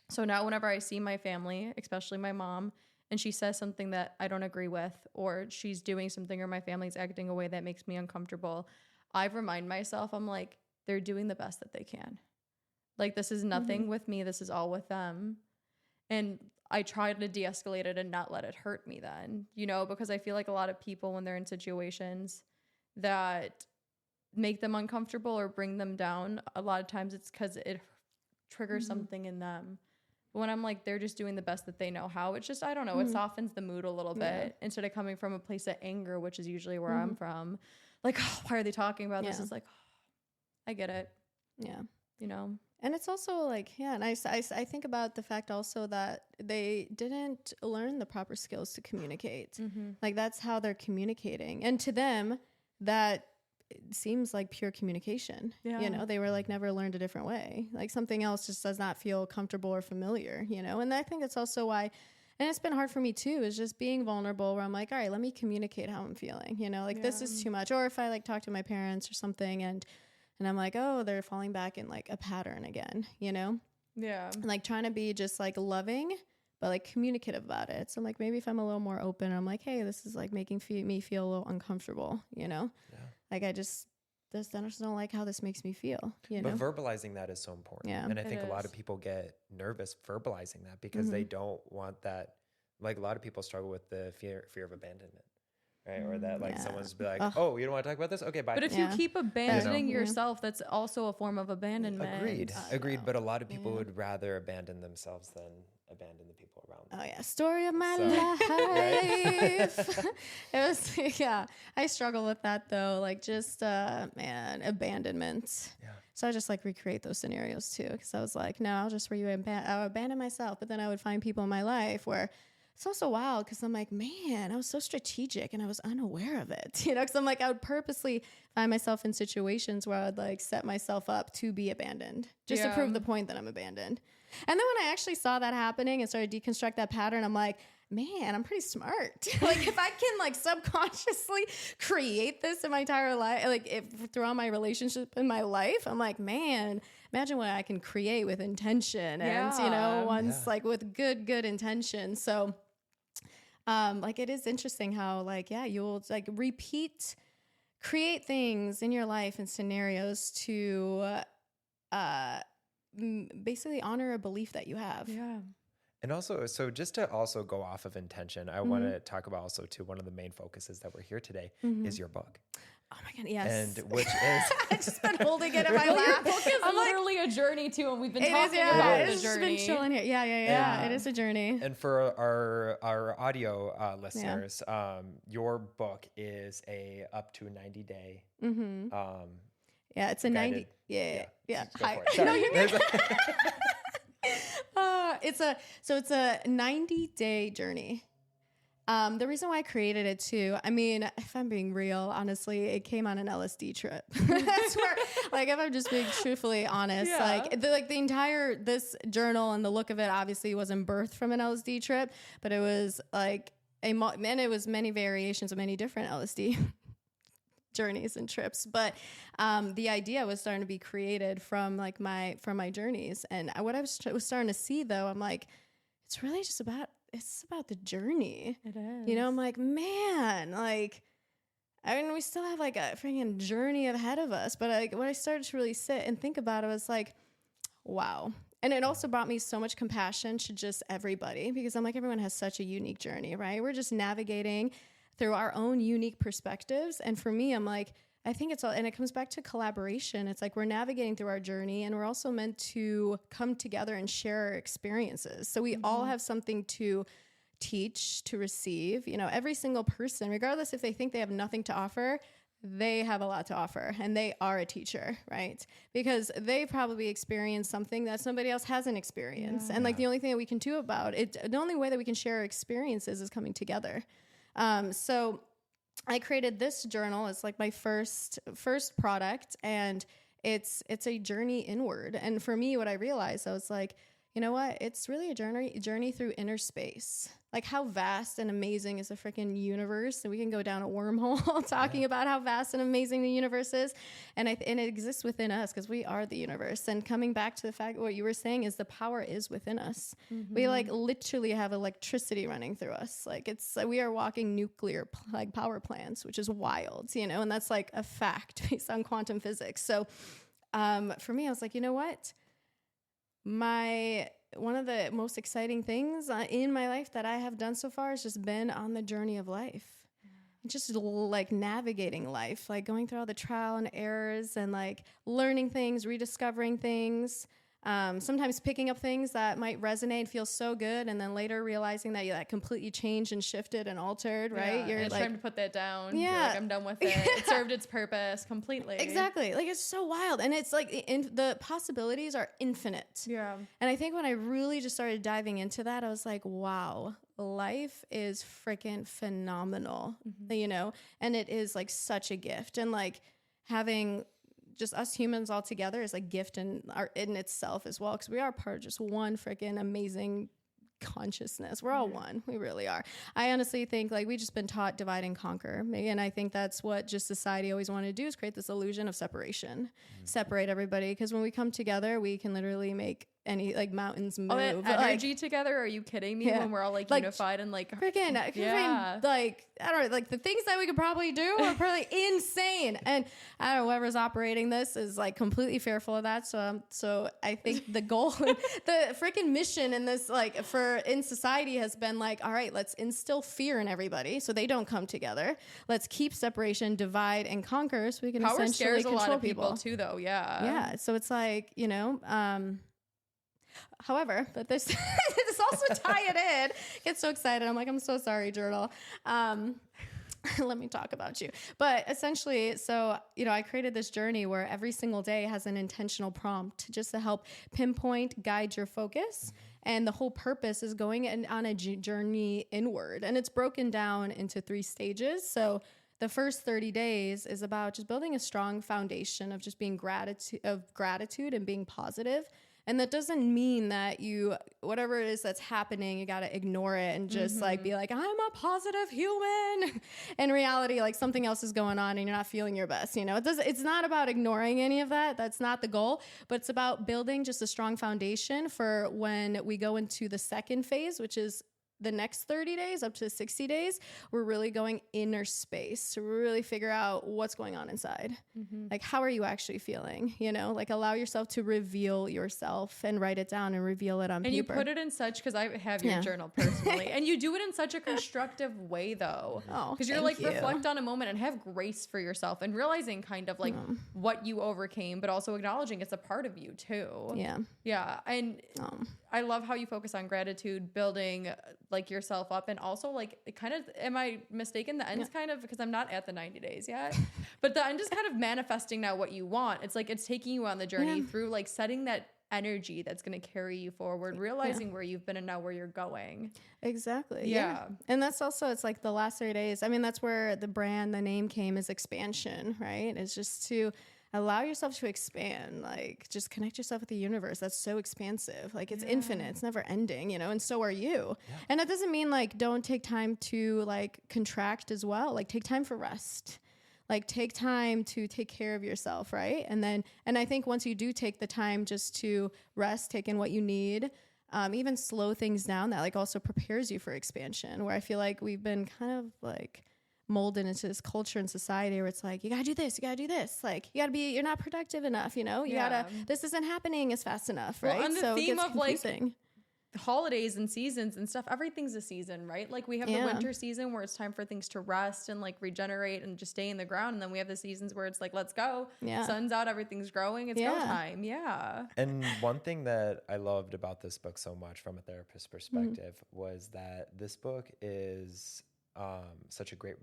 So now whenever I see my family, especially my mom, and she says something that I don't agree with, or she's doing something, or my family's acting a way that makes me uncomfortable, I remind myself, I'm like, they're doing the best that they can. Like, this is nothing with me. This is all with them. And I try to de-escalate it and not let it hurt me then, you know, because I feel like a lot of people, when they're in situations that make them uncomfortable or bring them down, a lot of times it's because it triggers something in them. But when I'm like, they're just doing the best that they know how, it's just, I don't know, it softens the mood a little bit instead of coming from a place of anger, which is usually where I'm from. Like, oh, why are they talking about this? It's like, oh, I get it. Yeah. You know? And it's also like, and I think about the fact also that they didn't learn the proper skills to communicate. Like, that's how they're communicating. And to them, that seems like pure communication. You know, they were like, never learned a different way. Like, something else just does not feel comfortable or familiar, you know? And I think it's also why, and it's been hard for me too, is just being vulnerable, where I'm like, all right, let me communicate how I'm feeling, you know, like this is too much. Or if I like talk to my parents or something and I'm like, oh, they're falling back in like a pattern again, you know? And like trying to be just like loving, but like communicative about it. So I'm like, maybe if I'm a little more open, I'm like, hey, this is like making me feel a little uncomfortable, you know? Like, I just don't like how this makes me feel, you know? But verbalizing that is so important. And I think a lot of people get nervous verbalizing that because they don't want that. Like, a lot of people struggle with the fear of abandonment. Right. Or that like someone's be like, oh, you don't want to talk about this? Okay, bye. But if you keep abandoning yourself, that's also a form of abandonment. Agreed. But a lot of people would rather abandon themselves than abandon the people around them. Oh yeah. Story of my life. It was, I struggle with that though. Like, just, abandonment. So I just like recreate those scenarios too. Cause I was like, no, I'll just I'll abandon myself. But then I would find people in my life where it's also wild, because I'm like, man, I was so strategic and I was unaware of it, you know, because I'm like, I would purposely find myself in situations where I would like set myself up to be abandoned just to prove the point that I'm abandoned. And then when I actually saw that happening and started to deconstruct that pattern, I'm like, man, I'm pretty smart. Like if I can like subconsciously create this in my entire life, like throughout my relationship in my life, I'm like, man, imagine what I can create with intention and, like with good intention. So, like it is interesting how like, you'll like create things in your life and scenarios to, basically honor a belief that you have. Yeah. And also, so just to also go off of intention, I want to talk about also too, one of the main focuses that we're here today is your book. Oh my God, yes. And which is... I've just been holding it in my lap. Your book is literally a journey too, and we've been talking about the journey. It's just been chilling here. Yeah. It is a journey. And for our audio listeners, your book is a up to 90-day... it's a 90... Yeah. Hi. No, you're good. It's a 90-day journey. The reason why I created it too, I mean, if I'm being real, honestly, it came on an LSD trip. That's where, like, if I'm just being truthfully honest, the entire, this journal and the look of it obviously wasn't birthed from an LSD trip, but it was like and it was many variations of many different LSD journeys and trips. But the idea was starting to be created from like my journeys. And what I was starting to see though, I'm like, it's really just about the journey. It is. You know, I'm like, man, like, I mean, we still have like a freaking journey ahead of us. But like when I started to really sit and think about it, I was like, wow. And it also brought me so much compassion to just everybody, because I'm like, everyone has such a unique journey, right? We're just navigating through our own unique perspectives. And for me, I'm like, I think it's all, and it comes back to collaboration. It's like we're navigating through our journey, and we're also meant to come together and share our experiences. So we all have something to teach, to receive. You know, every single person, regardless if they think they have nothing to offer, they have a lot to offer, and they are a teacher, right? Because they probably experienced something that somebody else hasn't experienced. And like the only thing that we can do about it, the only way that we can share our experiences is coming together. So I created this journal as like my first product, and it's a journey inward. And for me, what I realized, I was like, you know what? It's really a journey through inner space. Like, how vast and amazing is the freaking universe? And we can go down a wormhole talking about how vast and amazing the universe is. And it exists within us, because we are the universe. And coming back to the fact, what you were saying is the power is within us. We like literally have electricity running through us. Like we are walking nuclear like power plants, which is wild, you know, and that's like a fact based on quantum physics. So for me, I was like, you know what? One of the most exciting things in my life that I have done so far has just been on the journey of life. Just like navigating life, like going through all the trial and errors and like learning things, rediscovering things, sometimes picking up things that might resonate and feel so good, and then later realizing that that completely changed and shifted and altered, right? You're it's time to put that down. Yeah. Like, I'm done with it. It served its purpose completely. Exactly. Like, it's so wild. And it's like the possibilities are infinite. Yeah. And I think when I really just started diving into that, I was like, wow, life is freaking phenomenal, you know? And it is like such a gift. And like having just us humans all together is a gift in itself as well, because we are part of just one freaking amazing consciousness. We're all one. We really are. I honestly think like we just been taught divide and conquer. And I think that's what just society always wanted to do, is create this illusion of separation, separate everybody. Because when we come together, we can literally make any like mountains move. All that energy together. Are you kidding me? When we're all like unified and like freaking like I don't know, like the things that we could probably do are probably insane. And I don't know, whoever's operating this is like completely fearful of that. So I think the goal, the freaking mission in this like in society has been like, all right, let's instill fear in everybody so they don't come together. Let's keep separation, divide and conquer, so we can power essentially scares control a lot of people too, though. Yeah. So it's like, you know, however, but this also tie it in. Get so excited. I'm like, I'm so sorry, journal. Let me talk about you. But essentially, so, you know, I created this journey where every single day has an intentional prompt just to help pinpoint, guide your focus. And the whole purpose is going on a journey inward. And it's broken down into 3 stages. So the first 30 days is about just building a strong foundation of just being gratitude and being positive. And that doesn't mean that you, whatever it is that's happening, you got to ignore it and just like be like, I'm a positive human. In reality, like something else is going on and you're not feeling your best. You know, it's not about ignoring any of that. That's not the goal, but it's about building just a strong foundation for when we go into the second phase, which is the next 30 days up to 60 days, we're really going inner space to really figure out what's going on inside. Like, how are you actually feeling? You know, like allow yourself to reveal yourself and write it down and reveal it on paper. And you put it in such, because I have your journal personally, and you do it in such a constructive way though. Because you're like, reflect on a moment and have grace for yourself and realizing kind of like what you overcame, but also acknowledging it's a part of you too. Yeah. And I love how you focus on gratitude, building like yourself up, and also like it kind of, am I mistaken? The end's kind of, because I'm not at the 90 days yet, but the end is kind of manifesting now what you want. It's like it's taking you on the journey through like setting that energy that's going to carry you forward, realizing where you've been and now where you're going. Exactly. Yeah. And that's also, it's like the last 30 days. I mean, that's where the brand, the name came, is expansion, right? It's just to allow yourself to expand, like just connect yourself with the universe. That's so expansive. Like it's infinite. It's never ending, you know, and so are you. And that doesn't mean like don't take time to like contract as well. Like take time for rest. Like take time to take care of yourself, right? And I think once you do take the time just to rest, take in what you need, even slow things down, that like also prepares you for expansion, where I feel like we've been kind of like molded into this culture and society where it's like, you gotta do this, like you're not productive enough, you know, this isn't happening as fast enough, right? Well, on the theme of confusing. Like holidays and seasons and stuff, everything's a season, right? Like we have the winter season where it's time for things to rest and like regenerate and just stay in the ground, and then we have the seasons where it's like, let's go, sun's out, everything's growing, it's go time. And one thing that I loved about this book so much from a therapist perspective was that this book is such a great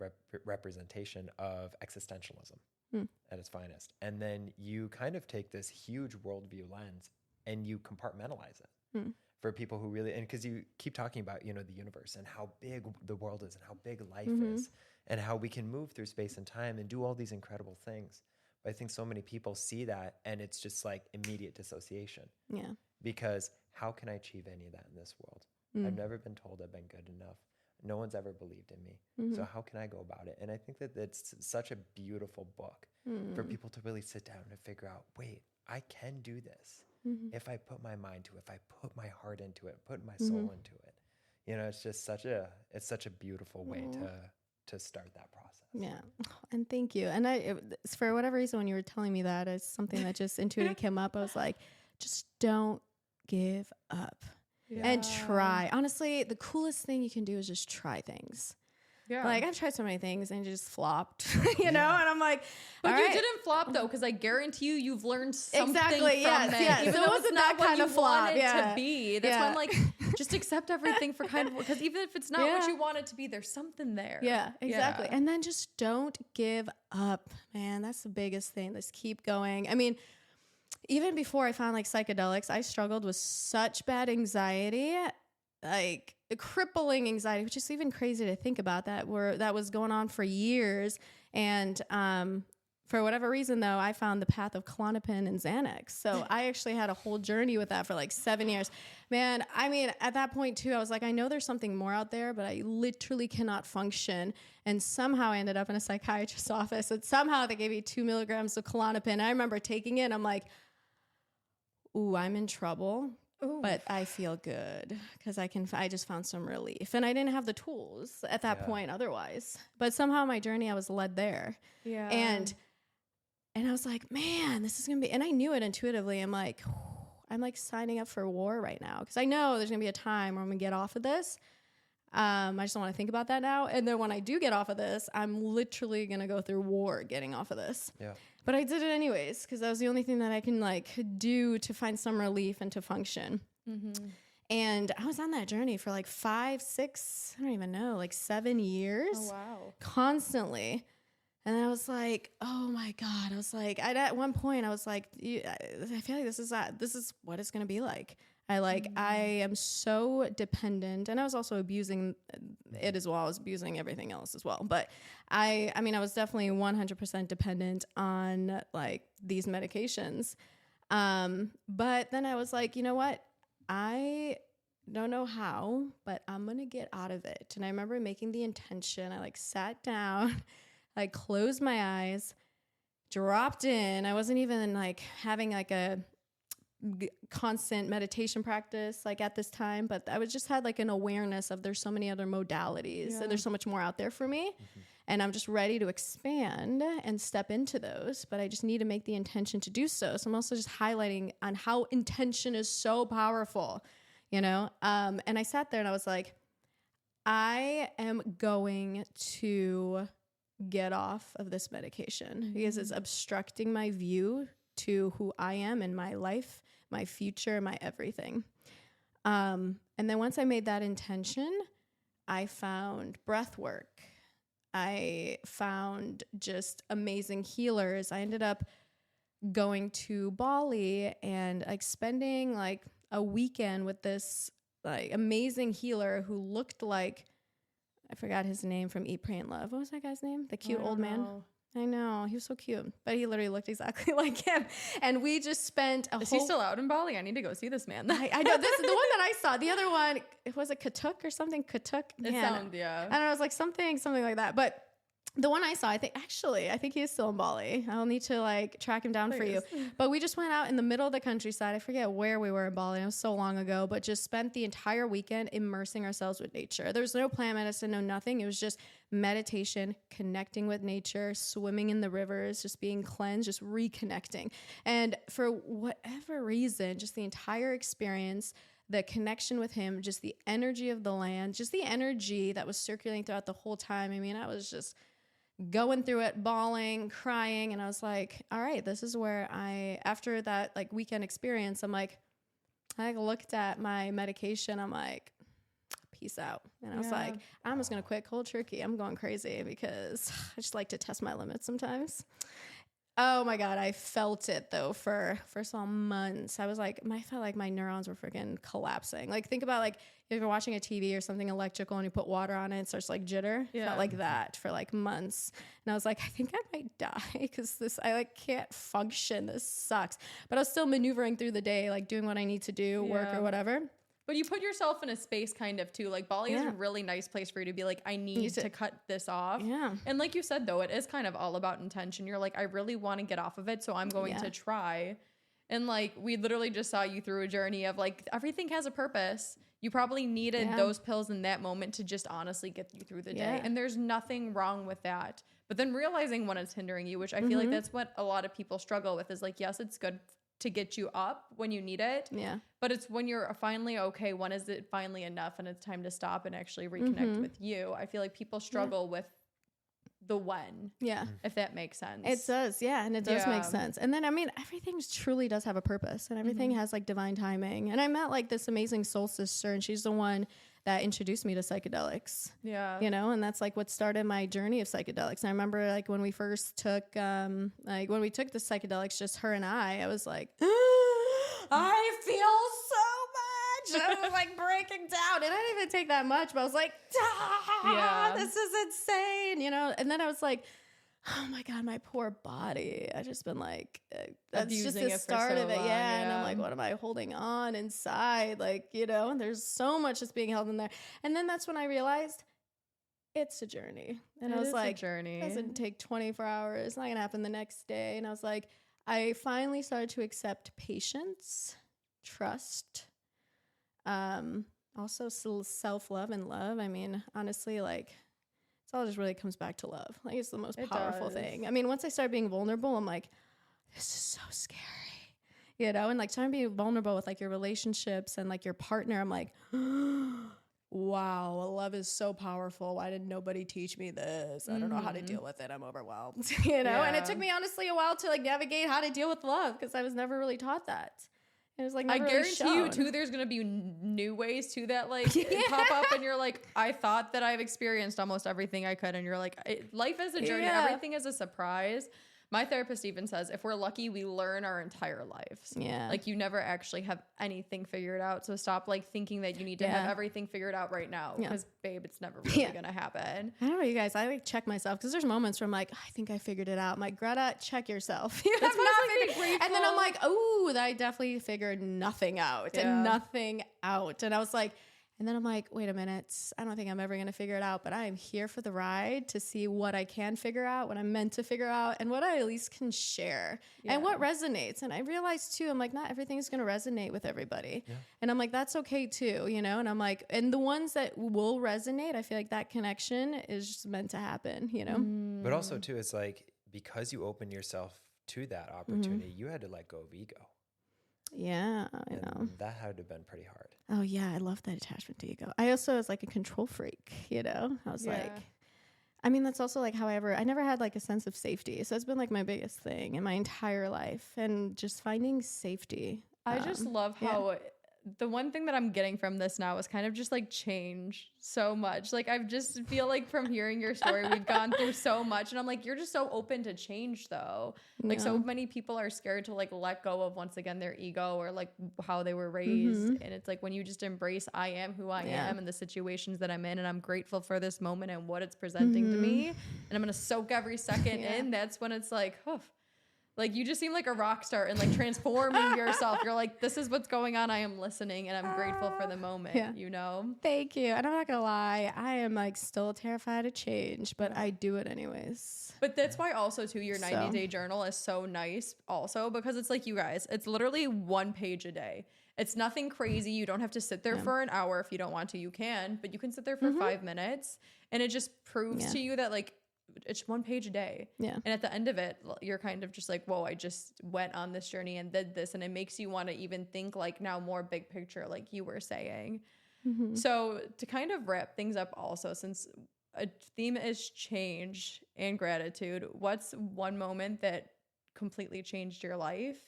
representation of existentialism at its finest. And then you kind of take this huge worldview lens and you compartmentalize it for people who really, and because you keep talking about, you know, the universe and how big the world is and how big life is and how we can move through space and time and do all these incredible things. But I think so many people see that and it's just like immediate dissociation. Yeah. Because how can I achieve any of that in this world? I've never been told I've been good enough. No one's ever believed in me. So how can I go about it? And I think that it's such a beautiful book for people to really sit down and figure out, wait, I can do this. If I put my mind to it, if I put my heart into it, put my soul into it. You know, it's just such a beautiful way to start that process. Yeah. And thank you. And for whatever reason, when you were telling me that, it's something that just intuitively came up. I was like, just don't give up. And try. Honestly, the coolest thing you can do is just try things. Yeah. Like I've tried so many things and just flopped, you know? And I'm like, but you didn't flop though, because I guarantee you've learned something from it. Yes. Even so though it's not what you want it to be. That's why I'm like, just accept everything for kind of, because even if it's not what you want it to be, there's something there. Yeah, exactly. And then just don't give up, man. That's the biggest thing. Let's keep going. I mean, even before I found like psychedelics, I struggled with such bad anxiety, like crippling anxiety, which is even crazy to think about, that was going on for years. And for whatever reason, though, I found the path of Klonopin and Xanax. So I actually had a whole journey with that for like 7 years. Man, I mean, at that point too, I was like, I know there's something more out there, but I literally cannot function. And somehow I ended up in a psychiatrist's office, and somehow they gave me 2 milligrams of Klonopin. I remember taking it, I'm like, ooh, I'm in trouble. Ooh. But I feel good because I just found some relief, and I didn't have the tools at that point otherwise, but somehow my journey, I was led there. Yeah. And I was like, man, this is going to be, and I knew it intuitively. I'm like signing up for war right now, because I know there's going to be a time where I'm going to get off of this. I just don't want to think about that now. And then when I do get off of this, I'm literally going to go through war getting off of this. Yeah. But I did it anyways, because that was the only thing that I can like do to find some relief and to function. And I was on that journey for like 5, 6, I don't even know, like 7 years. Oh, wow. Constantly. And I was like, oh my God. I was like, at one point I was like, I feel like this is what it's going to be like. I am so dependent, and I was also abusing it as well. I was abusing everything else as well. But I mean, I was definitely 100% dependent on like these medications. But then I was like, you know what? I don't know how, but I'm going to get out of it. And I remember making the intention. I like sat down, I closed my eyes, dropped in. I wasn't even like having like a constant meditation practice like at this time, but I was just had like an awareness of there's so many other modalities. So there's so much more out there for me. And I'm just ready to expand and step into those, but I just need to make the intention to do so. So I'm also just highlighting on how intention is so powerful, you know? And I sat there and I was like, I am going to get off of this medication because it's obstructing my view to who I am in my life, my future, my everything. And then once I made that intention, I found breath work. I found just amazing healers. I ended up going to Bali and like spending like a weekend with this like amazing healer who looked like, I forgot his name from Eat, Pray, and Love. What was that guy's name? The cute old man. I know. He was so cute. But he literally looked exactly like him. And we just spent Is he still out in Bali? I need to go see this man. I know. This is the one that I saw. The other one, was it Katuk or something? Katuk? It sounds, yeah. And I was like, something like that. But the one I saw, I think he is still in Bali. I'll need to like track him down for you. But we just went out in the middle of the countryside. I forget where we were in Bali. It was so long ago, but just spent the entire weekend immersing ourselves with nature. There was no plant medicine, no nothing. It was just meditation, connecting with nature, swimming in the rivers, just being cleansed, just reconnecting. And for whatever reason, just the entire experience, the connection with him, just the energy of the land, just the energy that was circulating throughout the whole time. I mean, I was just going through it, bawling, crying. And I was like, all right, this is where after that like weekend experience, I looked at my medication. I'm like, peace out. And I was like, I'm just going to quit cold turkey. I'm going crazy because I just like to test my limits sometimes. Oh my God. I felt it though for first of all months. I felt like my neurons were freaking collapsing. Like think about like if you're watching a TV or something electrical and you put water on it, it starts like jitter. Yeah. Felt like that for like months. And I was like, I think I might die because I like can't function. This sucks. But I was still maneuvering through the day, like doing what I need to do, work or whatever. But you put yourself in a space kind of too. Like Bali is a really nice place for you to be like, I need to cut this off. Yeah. And like you said, though, it is kind of all about intention. You're like, I really want to get off of it. So I'm going to try. And like, we literally just saw you through a journey of like, everything has a purpose. You probably needed those pills in that moment to just honestly get you through the day. And there's nothing wrong with that. But then realizing when it's hindering you, which I feel like that's what a lot of people struggle with is like, yes, it's good to get you up when you need it. Yeah. But it's when you're finally okay, when is it finally enough and it's time to stop and actually reconnect with you? I feel like people struggle with the when. Yeah. If that makes sense. It does. Yeah. And it does make sense. And then, I mean, everything truly does have a purpose and everything has like divine timing. And I met like this amazing soul sister and she's the one that introduced me to psychedelics. Yeah. You know, and that's like what started my journey of psychedelics. And I remember like when we first took, when we took the psychedelics, just her and I was like, I feel so much. I was like breaking down. And I didn't even take that much, but I was like, this is insane, you know? And then I was like, oh my God, my poor body. I just been like, that's just the start of it. Yeah. And I'm like, what am I holding on inside? Like, you know, and there's so much that's being held in there. And then that's when I realized it's a journey. And I was like, it doesn't take 24 hours. It's not going to happen the next day. And I was like, I finally started to accept patience, trust, also self-love and love. I mean, honestly, like, it all just really comes back to love. Like it's the most powerful thing. I mean, once I started being vulnerable, I'm like, this is so scary, you know? And like trying to be vulnerable with like your relationships and like your partner, I'm like, wow, love is so powerful. Why did nobody teach me this? I don't know how to deal with it. I'm overwhelmed, you know? And it took me honestly a while to like navigate how to deal with love because I was never really taught that. It was like I guarantee you too, there's going to be new ways to that like pop up and you're like, I thought that I've experienced almost everything I could. And you're like, life is a journey. Everything is a surprise. My therapist even says if we're lucky, we learn our entire lives. Yeah. Like you never actually have anything figured out. So stop like thinking that you need to have everything figured out right now. Because babe, it's never really gonna happen. I don't know, you guys. I like check myself because there's moments where I'm like, I think I figured it out. I'm like, Greta, check yourself. You have not figured. And then I'm like, oh, I definitely figured nothing out and nothing out. And I was like, and then I'm like, wait a minute, I don't think I'm ever going to figure it out, but I am here for the ride to see what I can figure out, what I'm meant to figure out, and what I at least can share and what resonates. And I realized too, I'm like, not everything is going to resonate with everybody. Yeah. And I'm like, that's okay too, you know? And I'm like, and the ones that will resonate, I feel like that connection is just meant to happen, you know? But also too, it's like, because you open yourself to that opportunity, you had to let go of ego. Yeah, I know. That had to have been pretty hard. Oh, yeah. I love that attachment to ego. I also was like a control freak, you know? I was like, I mean, that's also like, however, I never had like a sense of safety. So it's been like my biggest thing in my entire life and just finding safety. I just love how the one thing that I'm getting from this now is kind of just like change so much. Like I just feel like from hearing your story, we've gone through so much, and I'm like, you're just so open to change though. Like so many people are scared to like let go of once again their ego or like how they were raised. And it's like when you just embrace I am who I am and the situations that I'm in, and I'm grateful for this moment and what it's presenting to me, and I'm gonna soak every second in. That's when it's like, like you just seem like a rock star and like transforming yourself. You're like, this is what's going on. I am listening and I'm grateful for the moment, you know? Thank you. And I'm not gonna lie, I am like still terrified of change, but I do it anyways. But that's why also too, your 90-day journal is so nice also, because it's like, you guys, it's literally 1 page a day. It's nothing crazy. You don't have to sit there for an hour. If you don't want to, you can, but you can sit there for 5 minutes, and it just proves to you that like, it's 1 page a day. Yeah. And at the end of it, you're kind of just like, whoa, I just went on this journey and did this. And it makes you want to even think like now more big picture, like you were saying. So to kind of wrap things up also, since a theme is change and gratitude, what's one moment that completely changed your life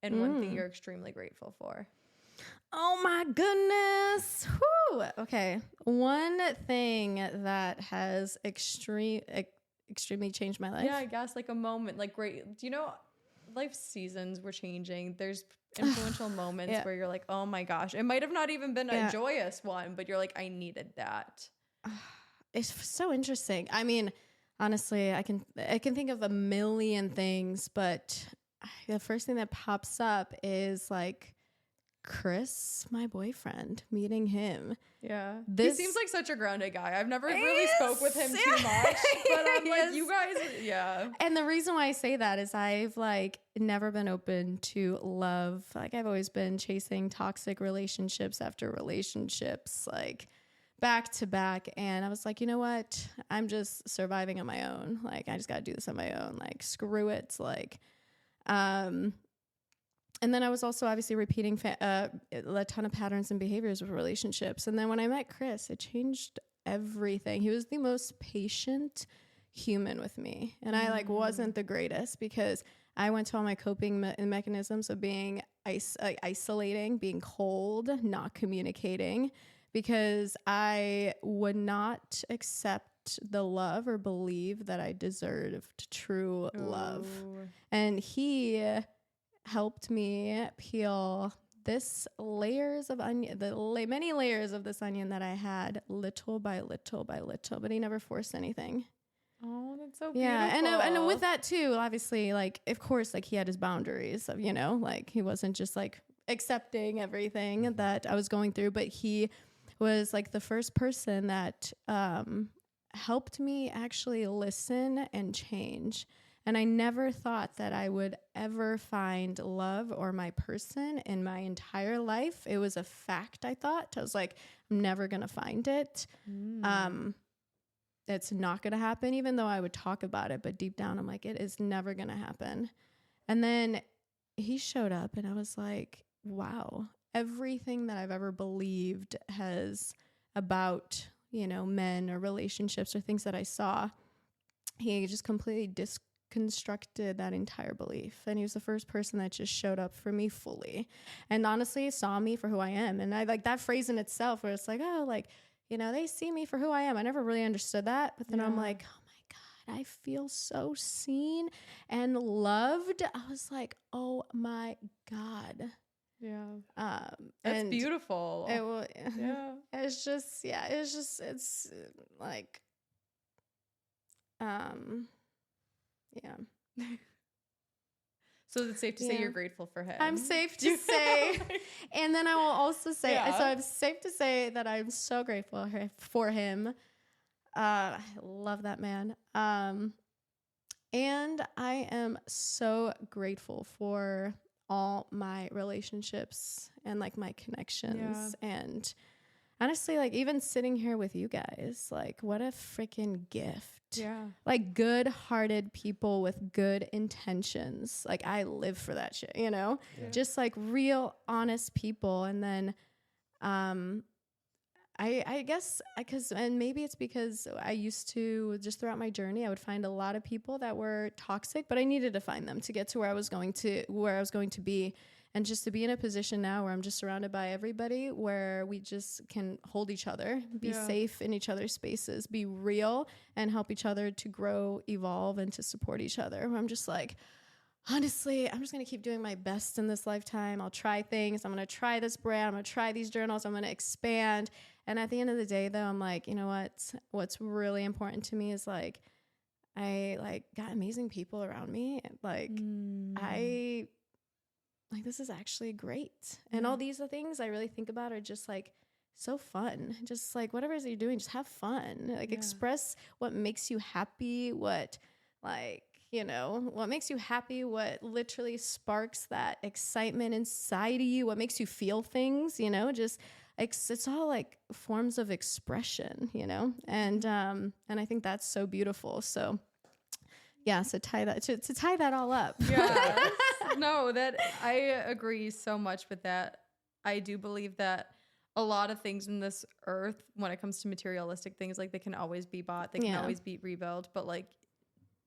and one thing you're extremely grateful for? Oh my goodness. Whew. Okay. One thing that has extremely changed my life. Yeah, I guess like a moment, like great. Do you know, life seasons were changing. There's influential moments where you're like, oh my gosh, it might have not even been a joyous one, but you're like, I needed that. It's so interesting. I mean, honestly, I can think of a million things, but the first thing that pops up is like Chris, my boyfriend, meeting him. Yeah. He seems like such a grounded guy. I've never really spoke with him too much, but I'm like, you guys, And the reason why I say that is I've like never been open to love. Like I've always been chasing toxic relationships after relationships, like back to back. And I was like, you know what? I'm just surviving on my own. Like I just got to do this on my own. Like screw it. Like, and then I was also obviously repeating a ton of patterns and behaviors with relationships. And then when I met Chris, it changed everything. He was the most patient human with me. And I like wasn't the greatest because I went to all my coping mechanisms of being isolating, being cold, not communicating, because I would not accept the love or believe that I deserved true love. And he helped me peel this layers of onion, many layers of this onion that I had little by little by little, but he never forced anything. Oh, that's so beautiful. Yeah. And with that too, obviously, like, of course, like he had his boundaries of, you know, like he wasn't just like accepting everything that I was going through, but he was like the first person that, helped me actually listen and change. And I never thought that I would ever find love or my person in my entire life. It was a fact, I thought. I was like, I'm never going to find it. It's not going to happen, even though I would talk about it. But deep down, I'm like, it is never going to happen. And then he showed up and I was like, wow, everything that I've ever believed has about, you know, men or relationships or things that I saw, he just completely constructed that entire belief. And he was the first person that just showed up for me fully and honestly saw me for who I am. And I like that phrase in itself where it's like, oh, like, you know, they see me for who I am. I never really understood that. But then I'm like, oh my and I feel so seen and loved. I was like, oh my God. Yeah. That's beautiful. It's like, yeah. So it's safe to say you're grateful for him. I'm safe to say. And then I will also say, so I'm safe to say that I'm so grateful for him. I love that man. And I am so grateful for all my relationships and like my connections. And honestly, like even sitting here with you guys, like what a freaking gift. Yeah. Like good-hearted people with good intentions. Like I live for that shit, you know? Yeah. Just like real honest people. And then I guess and maybe it's because I used to just throughout my journey, I would find a lot of people that were toxic, but I needed to find them to get to where I was going to be. And just to be in a position now where I'm just surrounded by everybody, where we just can hold each other, be safe in each other's spaces, be real, and help each other to grow, evolve, and to support each other. I'm just like, honestly, I'm just going to keep doing my best in this lifetime. I'll try things. I'm going to try this brand. I'm going to try these journals. I'm going to expand. And at the end of the day, though, I'm like, you know what? What's really important to me is like, I like got amazing people around me. This is actually great. And all these things I really think about are just like so fun. Just like whatever it is you're doing, just have fun. Like express what makes you happy, what makes you happy, what literally sparks that excitement inside of you, what makes you feel things, just it's all like forms of expression, and I think that's so beautiful. So so tie that all up. Yes. No, that I agree so much with that. I do believe that a lot of things in this earth, when it comes to materialistic things, like they can always be bought, they can always be rebuilt, but like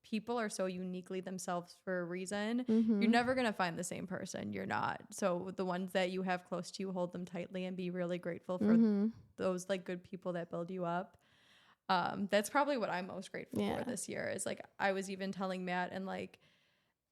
people are so uniquely themselves for a reason. Mm-hmm. You're never going to find the same person. You're not. So the ones that you have close to you, hold them tightly and be really grateful for those like good people that build you up. That's probably what I'm most grateful for this year is like, I was even telling Matt and like,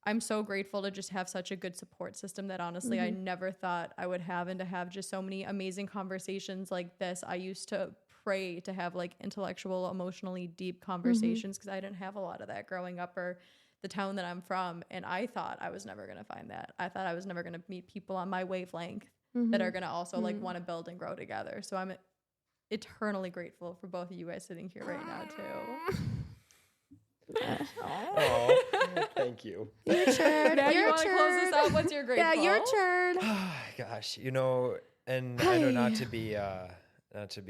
I'm so grateful to just have such a good support system that honestly, I never thought I would have, and to have just so many amazing conversations like this. I used to pray to have like intellectual, emotionally deep conversations because I didn't have a lot of that growing up or the town that I'm from. And I thought I was never going to find that. I thought I was never going to meet people on my wavelength that are going to also like want to build and grow together. So I'm eternally grateful for both of you guys sitting here right now too. Oh, thank you. Your turn. Now you want to close this out? What's your grateful? Yeah, your turn. Gosh, and I know not to be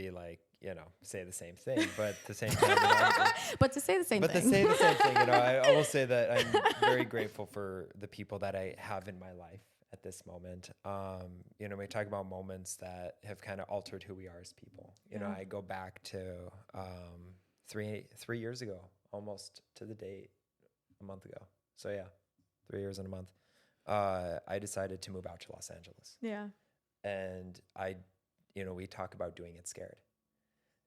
like, say the same thing, but at the same time, but to say the same thing. But to say the same thing, I will say that I'm very grateful for the people that I have in my life at this moment. We talk about moments that have kind of altered who we are as people. I go back to 3 years ago, almost to the date, a month ago. So 3 years and a month. I decided to move out to Los Angeles. Yeah. And we talk about doing it scared.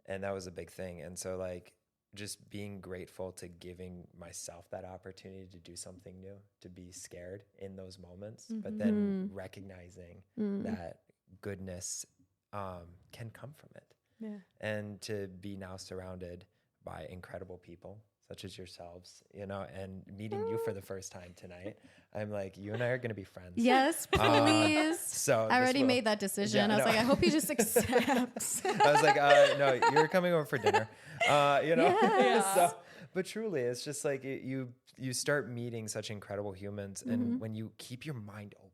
And that was a big thing. And so like just being grateful to giving myself that opportunity to do something new, to be scared in those moments, but then recognizing that goodness can come from it. Yeah. And to be now surrounded by incredible people such as yourselves, and meeting you for the first time tonight. I'm like, you and I are going to be friends. Yes, please. So I already made that decision. I was like, I hope he just accepts. I was like, no, you're coming over for dinner. Yes. So, but truly, it's just like you start meeting such incredible humans, and when you keep your mind open,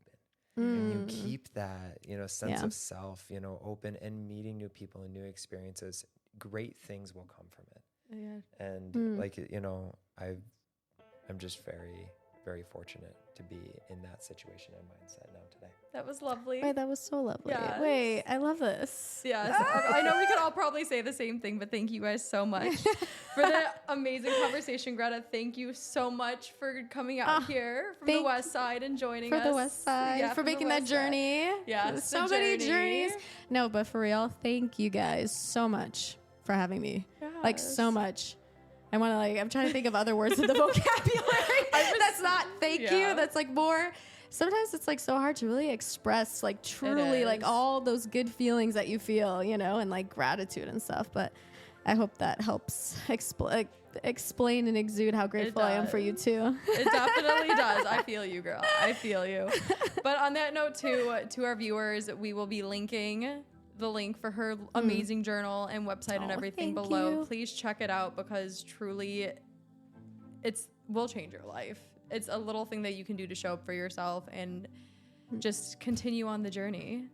and you keep that, sense of self, open, and meeting new people and new experiences, great things will come from it. Yeah. And I'm just very, very fortunate to be in that situation and mindset now today. That was lovely. Wait, that was so lovely. Yes. Wait, I love this. Yes. I know we could all probably say the same thing, but thank you guys so much for the amazing conversation. Greta, thank you so much for coming out here from the West Side and joining us. For the West Side, for making that journey. Yeah, so many journeys. No, but for real, thank you guys so much for having me. Yes. Like so much. I'm trying to think of other words in the vocabulary. That's not thank you. That's like more, sometimes it's like so hard to really express like truly like all those good feelings that you feel, you know, and like gratitude and stuff. But I hope that helps explain and exude how grateful I am for you too. It definitely does. I feel you, girl. I feel you. But on that note too, to our viewers, we will be linking the link for her amazing journal and website and everything below. You. Please check it out because truly will change your life. It's a little thing that you can do to show up for yourself and just continue on the journey.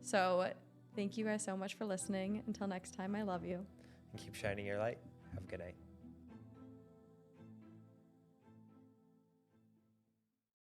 So thank you guys so much for listening. Until next time, I love you. And keep shining your light. Have a good night.